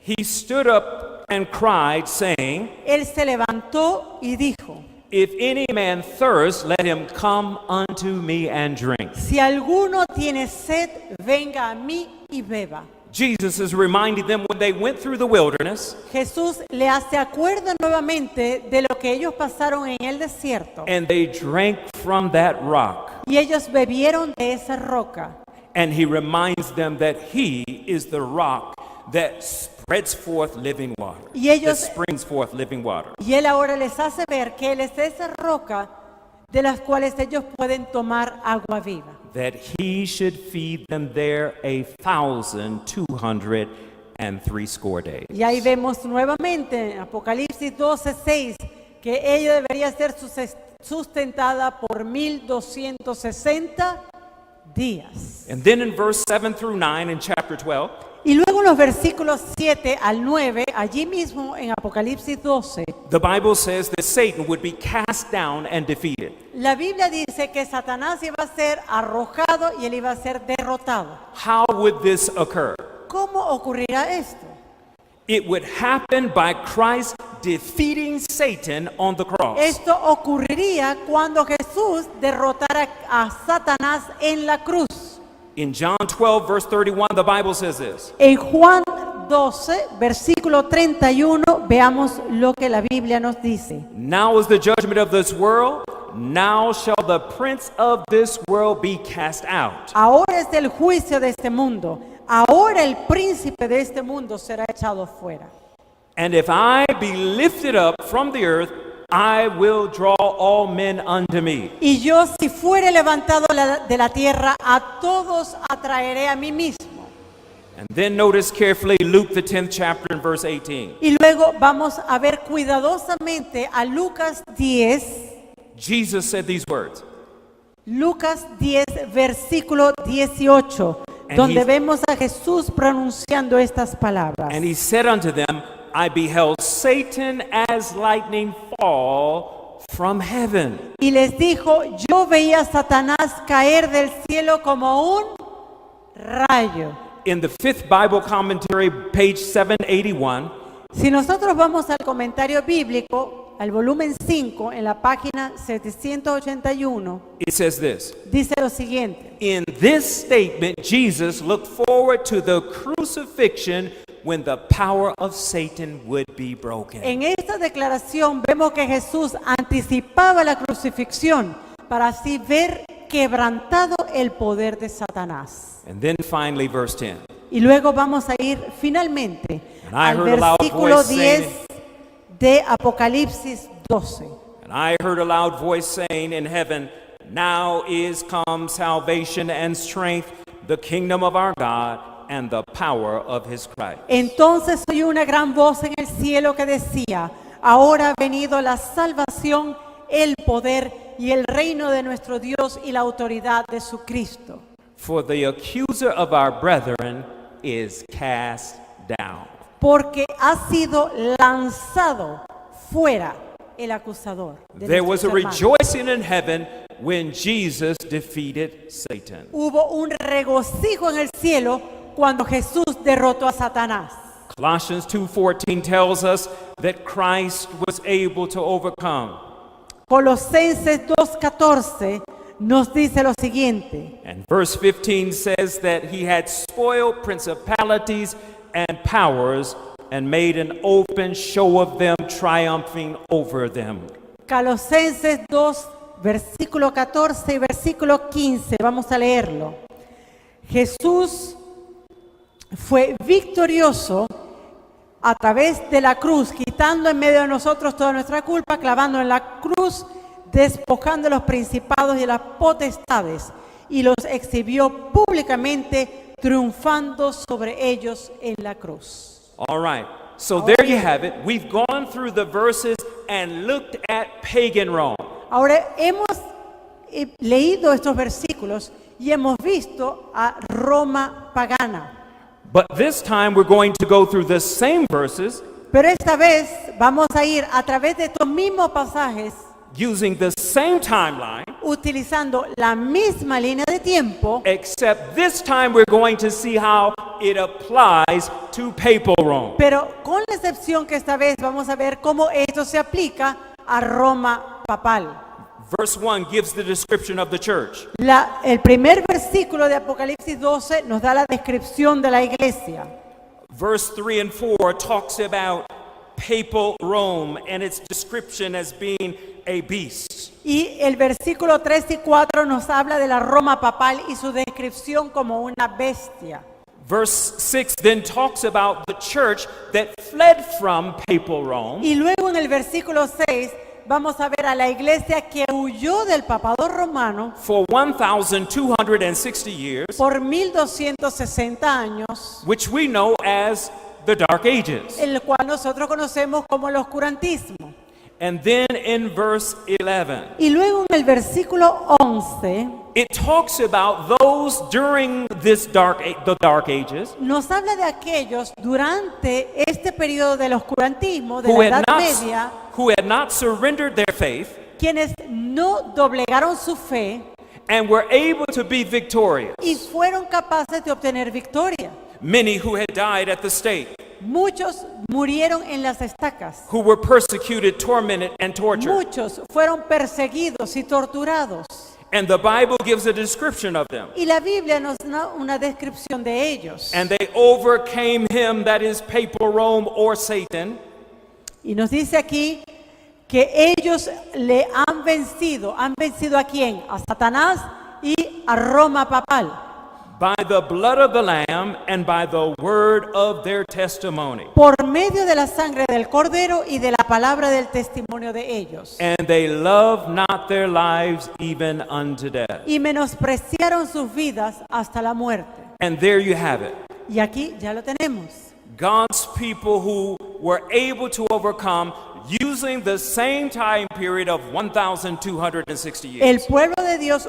he stood up and cried, saying, Él se levantó y dijo, if any man thirst, let him come unto me and drink. si alguno tiene sed, venga a mí y beba. Jesus is reminding them when they went through the wilderness Jesús le hace acuerdo nuevamente de lo que ellos pasaron en el desierto and they drank from that rock. y ellos bebieron de esa roca. And he reminds them that he is the rock that spreads forth living water, Y ellos- that springs forth living water. Y Él ahora les hace ver que Él es esa roca de las cuales ellos pueden tomar agua viva. That he should feed them there 1,260 days. Y ahí vemos nuevamente en Apocalipsis 12:6 que ella debería ser sustentada por 1260 días. And then in verse 7 through 9 in chapter 12, Y luego en los versículos 7 al 9, allí mismo en Apocalipsis 12, the Bible says that Satan would be cast down and defeated. la Biblia dice que Satanás iba a ser arrojado y él iba a ser derrotado. How would this occur? ¿Cómo ocurrirá esto? It would happen by Christ defeating Satan on the cross. Esto ocurriría cuando Jesús derrotara a Satanás en la cruz. In John 12, verse 31, the Bible says this. En Juan 12, versículo 31, veamos lo que la Biblia nos dice. Now is the judgment of this world. Now shall the prince of this world be cast out. Ahora es el juicio de este mundo. Ahora el príncipe de este mundo será echado fuera. And if I be lifted up from the earth, I will draw all men unto me. Y yo, si fuere levantado de la tierra, a todos atraeré a mí mismo. And then notice carefully Luke the 10th chapter and verse 18. Y luego vamos a ver cuidadosamente a Lucas 10, Jesus said these words. Lucas 10, versículo 18, And donde he- vemos a Jesús pronunciando estas palabras. And he said unto them, I beheld Satan as lightning fall from heaven. Y les dijo, yo veía a Satanás caer del cielo como un rayo. In the fifth Bible commentary, page 781, Si nosotros vamos al comentario bíblico, al volumen 5, en la página 781, it says this. dice lo siguiente. In this statement, Jesus looked forward to the crucifixion when the power of Satan would be broken. En esta declaración vemos que Jesús anticipaba la crucifixión para así ver quebrantado el poder de Satanás. And then finally, verse 10. Y luego vamos a ir finalmente And I al heard a loud versículo voice 10 saying- de Apocalipsis 12. And I heard a loud voice saying in heaven, now is come salvation and strength, the kingdom of our God, and the power of his Christ. Entonces oyó una gran voz en el cielo que decía, ahora ha venido la salvación, el poder y el reino de nuestro Dios y la autoridad de su Cristo. For the accuser of our brethren is cast down. Porque ha sido lanzado fuera el acusador. De There was a nuestros hermanos. rejoicing in heaven when Jesus defeated Satan. Hubo un regocijo en el cielo cuando Jesús derrotó a Satanás. Colossians 2:14 tells us that Christ was able to overcome. Colosenses 2:14 nos dice lo siguiente. And verse 15 says that he had spoiled principalities and powers and made an open show of them, triumphing over them. Colosenses 2, versículo 14 y versículo 15, vamos a leerlo. Jesús fue victorioso a través de la cruz, quitando en medio de nosotros toda nuestra culpa, clavando en la cruz, despojando los principados y las potestades, y los exhibió públicamente, triunfando sobre ellos en la cruz. All right. So there you have it. We've gone through the verses and looked at pagan Rome. Ahora hemos leído estos versículos y hemos visto a Roma pagana. But this time we're going to go through the same verses Pero esta vez vamos a ir a través de estos mismos pasajes, using the same timeline, utilizando la misma línea de tiempo, except this time we're going to see how it applies to papal Rome. pero con la excepción que esta vez vamos a ver cómo esto se aplica a Roma papal. Verse 1 gives the description of the church. El primer versículo de Apocalipsis 12 nos da la descripción de la iglesia. Verse 3 and 4 talks about papal Rome and its description as being a beast. Y el versículo 3 y 4 nos habla de la Roma papal y su descripción como una bestia. Verse 6 then talks about the church that fled from papal Rome Y luego en el versículo 6 vamos a ver a la iglesia que huyó del papado romano for 1,260 years, por 1260 años, which we know as the Dark Ages. el cual nosotros conocemos como el oscurantismo. And then in verse 11, Y luego en el versículo 11 it talks about those during this the dark ages nos habla de aquellos durante este periodo del oscurantismo, de who la had Edad not, Media, who had not surrendered their faith quienes no doblegaron su fe and were able to be victorious. y fueron capaces de obtener victoria. Many who had died at the stake, Muchos murieron en las estacas. who were persecuted, tormented, and tortured. Muchos fueron perseguidos y torturados. And the Bible gives a description of them. Y la Biblia nos da una descripción de ellos. And they overcame him, that is papal Rome or Satan, Y nos dice aquí que ellos le han vencido. ¿Han vencido a quién? A Satanás y a Roma papal. by the blood of the Lamb and by the word of their testimony. Por medio de la sangre del Cordero y de la palabra del testimonio de ellos. And they loved not their lives even unto death. Y menospreciaron sus vidas hasta la muerte. And there you have it. Y aquí ya lo tenemos. God's people who were able to overcome using the same time period of 1,260 years. El pueblo de Dios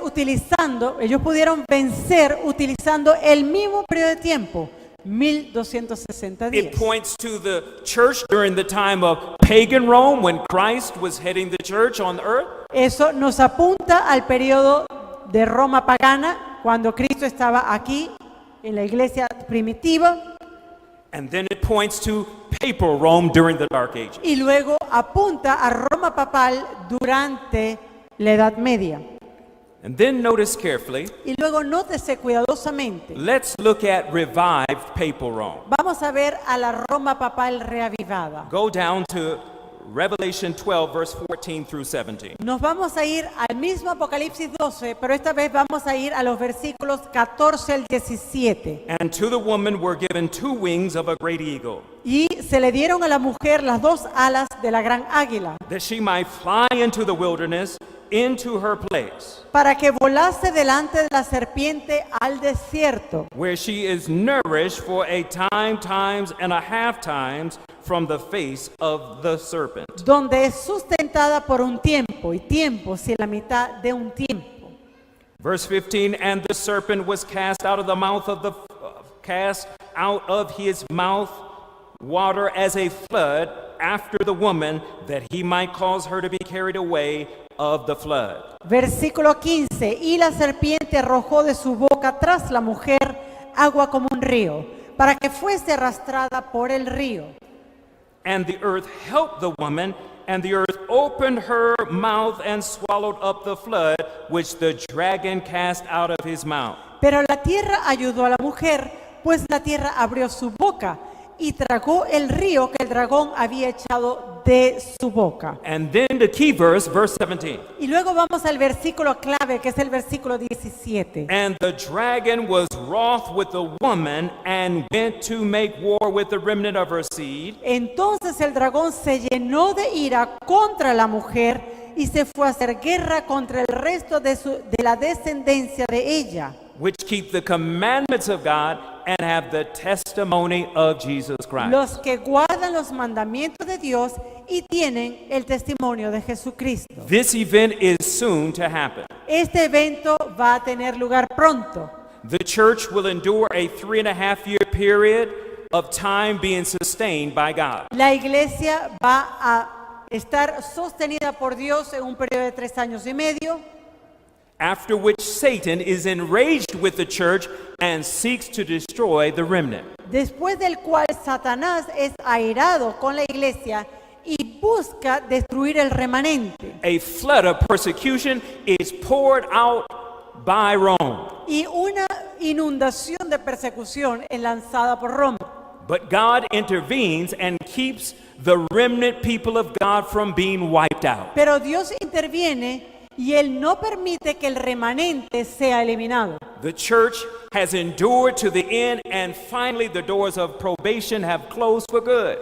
ellos pudieron vencer utilizando el mismo periodo de tiempo, 1260 It días. points to the church during the time of pagan Rome when Christ was heading the church on earth. Eso nos apunta al periodo de Roma pagana, cuando Cristo estaba aquí en la iglesia primitiva, And then it points to papal Rome during the Dark Ages. y luego apunta a Roma papal durante la Edad Media. And then notice carefully, Y luego nótese cuidadosamente. let's look at revived papal Rome. Vamos a ver a la Roma papal reavivada. Go down to Revelation 12, verse 14 through 17. Nos vamos a ir al mismo Apocalipsis 12, pero esta vez vamos a ir a los versículos 14 al 17. And to the woman were given 2 wings of a great eagle, Y se le dieron a la mujer las 2 alas de la gran águila, that she might fly into the wilderness, into her place, para que volase delante de la serpiente al desierto, where she is nourished for a time, times, and a half times from the face of the serpent. donde es sustentada por un tiempo, y tiempos y la mitad de un tiempo. Verse 15, and the serpent was cast out of the mouth of the cast out of his mouth water as a flood after the woman, that he might cause her to be carried away of the flood. Versículo 15, y la serpiente arrojó de su boca tras la mujer agua como un río, para que fuese arrastrada por el río. And the earth helped the woman, and the earth opened her mouth and swallowed up the flood which the dragon cast out of his mouth. Pero la tierra ayudó a la mujer, pues la tierra abrió su boca y tragó el río que el dragón había echado de su boca. And then the key verse, verse 17. Y luego vamos al versículo clave, que es el versículo 17. And the dragon was wroth with the woman and went to make war with the remnant of her seed, Entonces el dragón se llenó de ira contra la mujer y se fue a hacer guerra contra el resto de la descendencia de ella, which keep the commandments of God and have the testimony of Jesus Christ. los que guardan los mandamientos de Dios y tienen el testimonio de Jesucristo. This event is soon to happen. Este evento va a tener lugar pronto. The church will endure a 3.5-year period of time being sustained by God. La iglesia va a estar sostenida por Dios en un periodo de 3 años y medio, After which Satan is enraged with the church and seeks to destroy the remnant. después del cual Satanás es airado con la iglesia y busca destruir el remanente. A flood of persecution is poured out by Rome. Y una inundación de persecución es lanzada por Roma. But God intervenes and keeps the remnant people of God from being wiped out. Pero Dios interviene y Él no permite que el remanente sea eliminado. The church has endured to the end, and finally the doors of probation have closed for good.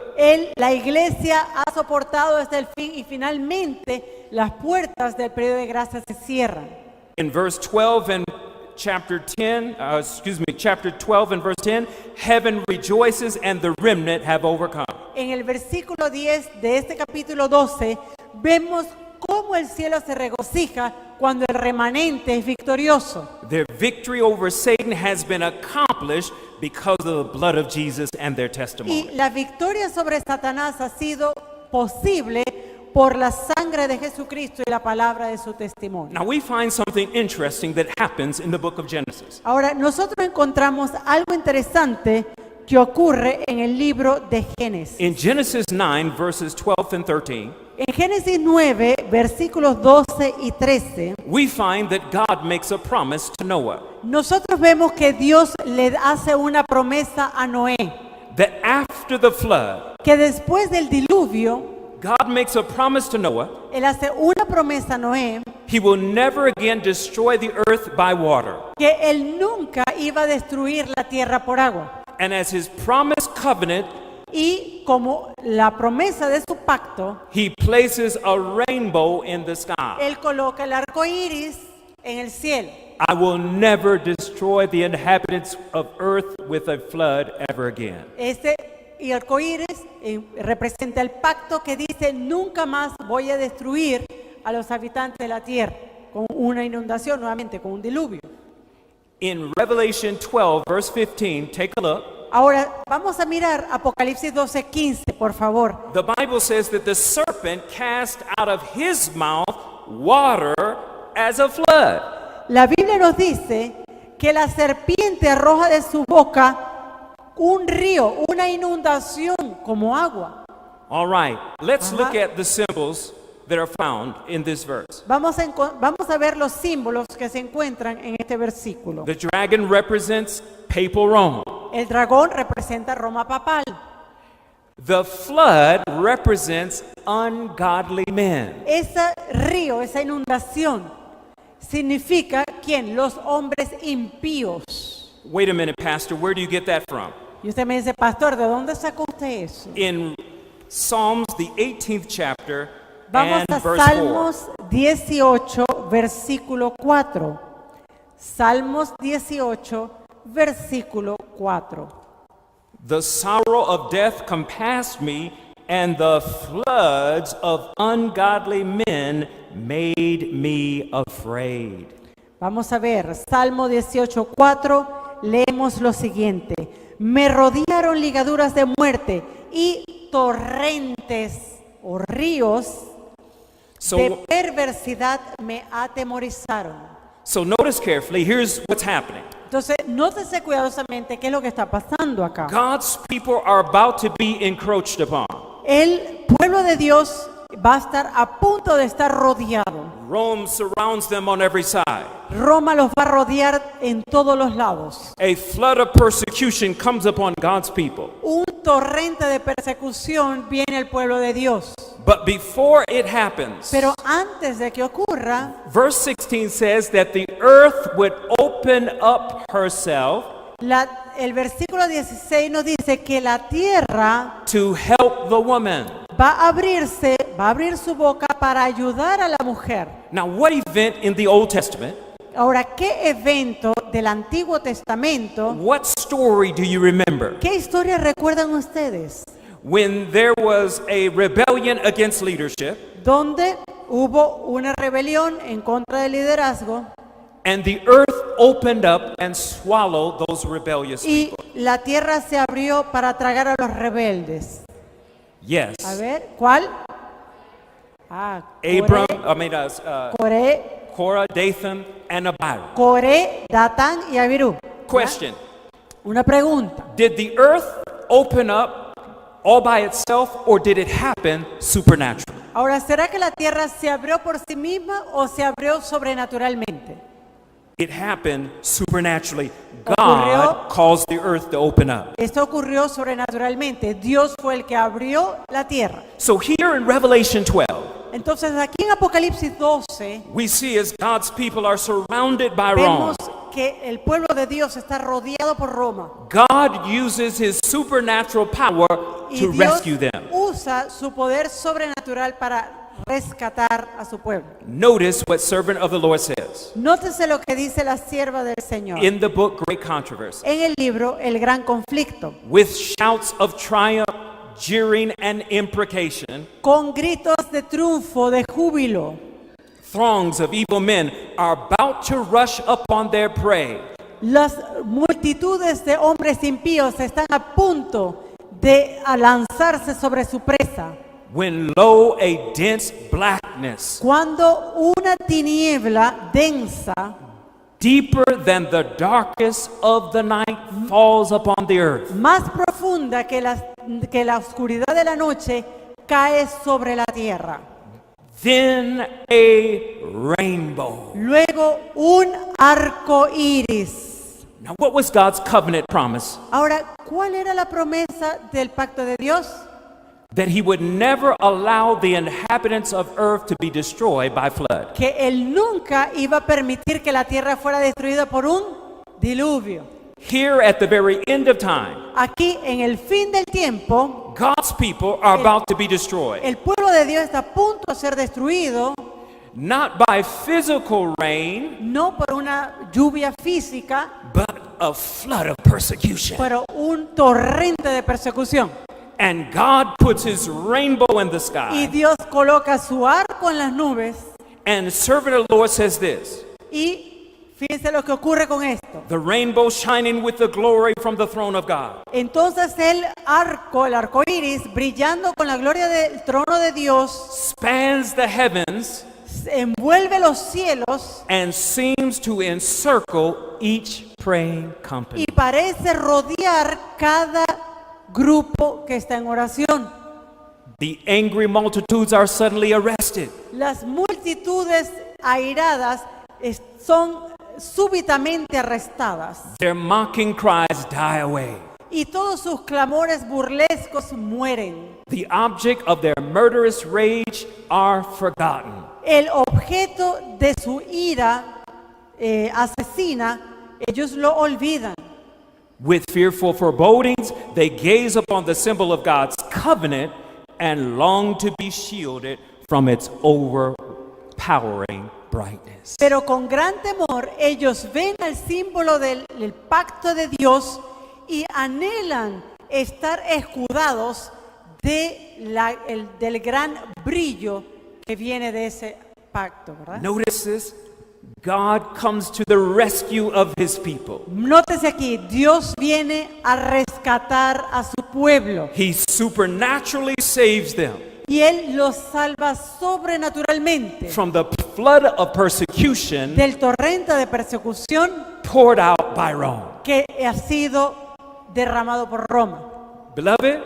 La iglesia ha soportado hasta el fin y finalmente las puertas del periodo de gracia se cierran. In verse 12 and chapter 12 and verse 10, heaven rejoices and the remnant have overcome. En el versículo 10 de este capítulo 12, vemos cómo el cielo se regocija cuando el remanente es victorioso. Their victory over Satan has been accomplished because of the blood of Jesus and their Y testimony. la victoria sobre Satanás ha sido posible por la sangre de Jesucristo y la palabra de su testimonio. Now we find something interesting that happens in the book of Genesis. Ahora, nosotros encontramos algo interesante que ocurre en el libro de Génesis. In Genesis 9, verses 12 and 13, En Génesis 9, versículos 12 y 13, we find that God makes a promise to Noah nosotros vemos que Dios le hace una promesa a Noé, that after the flood, que después del diluvio, God makes a promise to Noah Él hace una promesa a Noé, he will never again destroy the earth by water. que Él nunca iba a destruir la tierra por agua. And as his promised covenant, Y como la promesa de su pacto, he places a rainbow in the sky. Él coloca el arco iris en el cielo. I will never destroy the inhabitants of earth with a flood ever again. Este y arco iris representa el pacto que dice: nunca más voy a destruir a los habitantes de la tierra con una inundación, nuevamente con un diluvio. In Revelation 12, verse 15, take a look. Ahora vamos a mirar Apocalipsis 12:15, por favor. The Bible says that the serpent cast out of his mouth water as a flood. La Biblia nos dice que la serpiente arroja de su boca un río, una inundación como agua. All right, let's look Ajá. at the symbols that are found in this verse. Vamos a ver los símbolos que se encuentran en este versículo. The dragon represents papal Rome. El dragón representa Roma papal. The flood represents ungodly men. Ese río, esa inundación, significa ¿quién? Los hombres impíos. Wait a minute, Pastor, where do you get that from? Y usted me dice: pastor, ¿de dónde sacó usted eso? In Psalms, the 18th chapter, Vamos and a verse 4. Salmos 18, versículo 4. Salmos 18, versículo 4. The sorrow of death compassed me, and the floods of ungodly men made me afraid. Vamos a ver, Salmo 18, 4, leemos lo siguiente: me rodearon ligaduras de muerte y torrentes o ríos So, de perversidad me atemorizaron. so notice carefully, here's what's happening. Entonces, nótese cuidadosamente qué es lo que está pasando acá. God's people are about to be encroached upon. El pueblo de Dios va a estar a punto de estar rodeado. Rome surrounds them on every side. Roma los va a rodear en todos los lados. A flood of persecution comes upon God's people. Un torrente de persecución viene al pueblo de Dios. But before it happens, Pero antes de que ocurra, verse 16 says that the earth would open up herself el versículo 16 nos dice que la tierra to help the woman. va a abrir su boca para ayudar a la mujer. Now, what event in the Old Testament, Ahora, ¿qué evento del Antiguo Testamento, what story do you remember qué historia recuerdan ustedes? when there was a rebellion against leadership Donde hubo una rebelión en contra del liderazgo and the earth opened up and swallowed those rebellious y people? la tierra se abrió para tragar a los rebeldes. Yes. A ver, ¿cuál? Abram, Coré, Korah, Dathan, and Abiram. Coré, Datán y Abirú. Question: Una pregunta. did the earth open up all by itself, or did it happen supernaturally? Ahora, ¿será que la tierra se abrió por sí misma o se abrió sobrenaturalmente? It happened supernaturally. Ocurrió- God caused the earth to open up. Esto ocurrió sobrenaturalmente. Dios fue el que abrió la tierra. So here in Revelation 12, Entonces, aquí en Apocalipsis 12, we see as God's people are surrounded by Rome, vemos que el pueblo de Dios está rodeado por Roma. God uses his supernatural power Y to Dios rescue them. usa su poder sobrenatural para rescatar a su pueblo. Notice what servant of the Lord says Nótese lo que dice la sierva del Señor in the book Great Controversy. en el libro El Gran Conflicto. With shouts of triumph, jeering, and imprecation, con gritos de triunfo, de júbilo. throngs of evil men are about to rush upon their prey. Las multitudes de hombres impíos están a punto de lanzarse sobre su presa. When lo, a dense blackness, Cuando una tiniebla densa, deeper than the darkest of the night, falls upon the earth. más profunda que la oscuridad de la noche, cae sobre la tierra. Then a rainbow. Luego un arco iris. Now, what was God's covenant promise? Ahora, ¿cuál era la promesa del pacto de Dios? That he would never allow the inhabitants of earth to be destroyed by flood. Que Él nunca iba a permitir que la tierra fuera destruida por un diluvio. Here at the very end of time, Aquí, en el fin del tiempo, God's people are about to be destroyed, el pueblo de Dios está a punto de ser destruido, not by physical rain, no por una lluvia física, but a flood of persecution. pero un torrente de persecución. And God puts his rainbow in the Y sky. Dios coloca su arco en las nubes. And the servant of the Lord says this, Y fíjense lo que ocurre con esto. the rainbow shining with the glory from the throne of God. Entonces el arco iris, brillando con la gloria del trono de Dios, Spans the heavens envuelve los cielos and seems to encircle each praying company. y parece rodear cada grupo que está en oración. The angry multitudes are suddenly arrested. Las multitudes airadas son súbitamente arrestadas Their mocking cries die away. y todos sus clamores burlescos mueren. The object of their murderous rage are forgotten. El objeto de su ira asesina, ellos lo olvidan. With fearful forebodings, they gaze upon the symbol of God's covenant and long to be shielded from its overpowering brightness. Pero con gran temor ellos ven el símbolo del pacto de Dios y anhelan estar escudados del gran brillo que viene de ese pacto, ¿verdad? Notice this. God comes to the rescue of his people. Nótese aquí, Dios viene a rescatar a su pueblo He supernaturally saves them y Él los salva sobrenaturalmente from the flood of persecution del torrente de persecución poured out by Rome. que ha sido derramado por Roma. Beloved,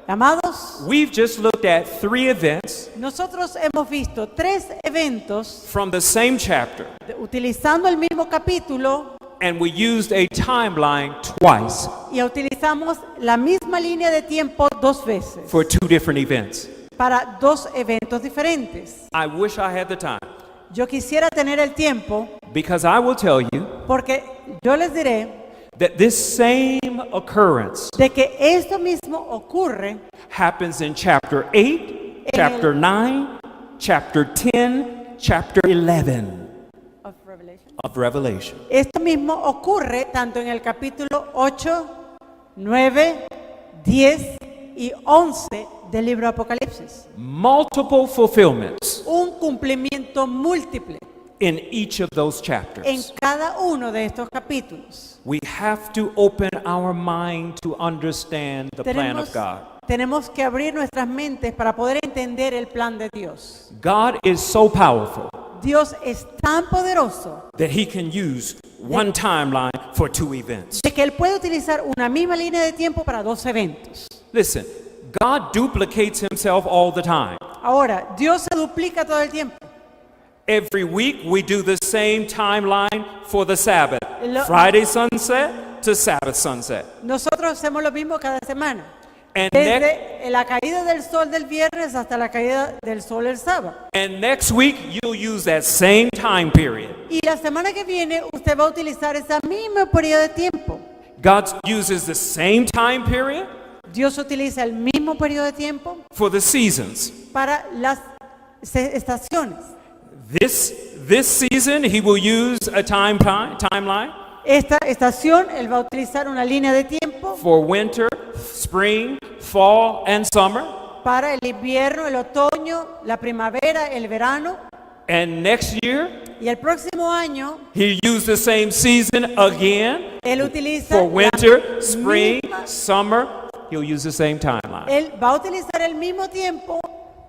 Amados, we've just looked at 3 events nosotros hemos visto 3 eventos from the same chapter, utilizando el mismo capítulo and we used a timeline twice y utilizamos la misma línea de tiempo 2 veces for 2 different events. para 2 eventos diferentes. I wish I had the time, Yo quisiera tener el tiempo because I will tell you porque yo les diré that this same occurrence de que esto mismo ocurre happens in chapter 8, chapter 9, chapter 10, chapter 11 of Revelation. Esto mismo ocurre tanto en el capítulo 8, 9, 10 y 11 del libro de Apocalipsis. Multiple fulfillments Un cumplimiento múltiple in each of those en chapters. cada uno de estos capítulos. We have to open our mind to understand the plan of God. Tenemos que abrir nuestras mentes para poder entender el plan de Dios. God is so powerful Dios es tan poderoso that he can use one timeline for 2 events. de que Él puede utilizar una misma línea de tiempo para 2 eventos. Listen, God duplicates himself all the time. Ahora, Dios se duplica todo el tiempo. Every week we do the same timeline for the Sabbath. Lo- Friday sunset to Sabbath sunset. Nosotros hacemos lo mismo cada semana. And, next, Desde la caída del sol del viernes hasta la caída del sol el sábado. and next week you'll use that same time period. Y la semana que viene usted va a utilizar ese mismo periodo de tiempo. God uses the same time period Dios utiliza el mismo periodo de tiempo for the seasons. para las estaciones. This season he will use a timeline. Esta estación, Él va a utilizar una línea de tiempo for winter, spring, fall, and summer. para el invierno, el otoño, la primavera, el verano. And next year, Y el próximo año, He'll use the same season again Él utiliza for winter, la spring, misma- summer. He'll use the same timeline. Él va a utilizar el mismo tiempo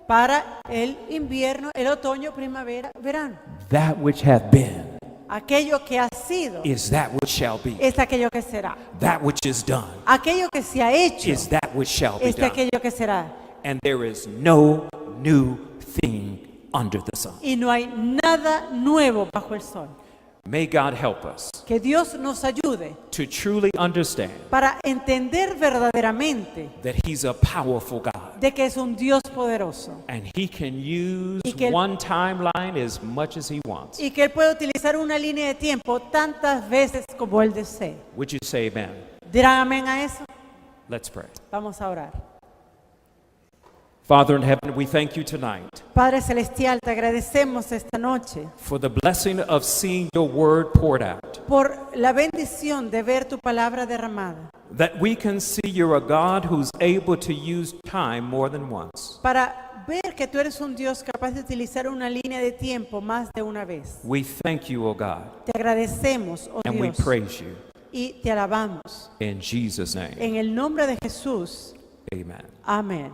para el invierno, el otoño, primavera, verano. That which hath been Aquello que ha sido is that which shall be. es aquello que será. That which is done Aquello que se ha hecho is that which shall be es done. aquello que será. And there is no new thing under the sun. Y no hay nada nuevo bajo el sol. May God help us Que Dios nos ayude to truly understand para entender verdaderamente that He's a powerful God de que es un Dios poderoso and He can use Y que él- one timeline as much as He wants. y que Él puede utilizar una línea de tiempo tantas veces como Él desee. Would you say amen? ¿Dirán amén a eso? Let's pray. Vamos a orar. Father in heaven, we thank you tonight Padre Celestial, te agradecemos esta noche for the blessing of seeing your word poured out, por la bendición de ver tu palabra derramada, that we can see you're a God who's able to use time more than once. para ver que tú eres un Dios capaz de utilizar una línea de tiempo más de una vez. We thank you, O God, Te agradecemos, oh and we Dios, praise you. y te alabamos. In Jesus' name, En el nombre de Jesús, amen. amén.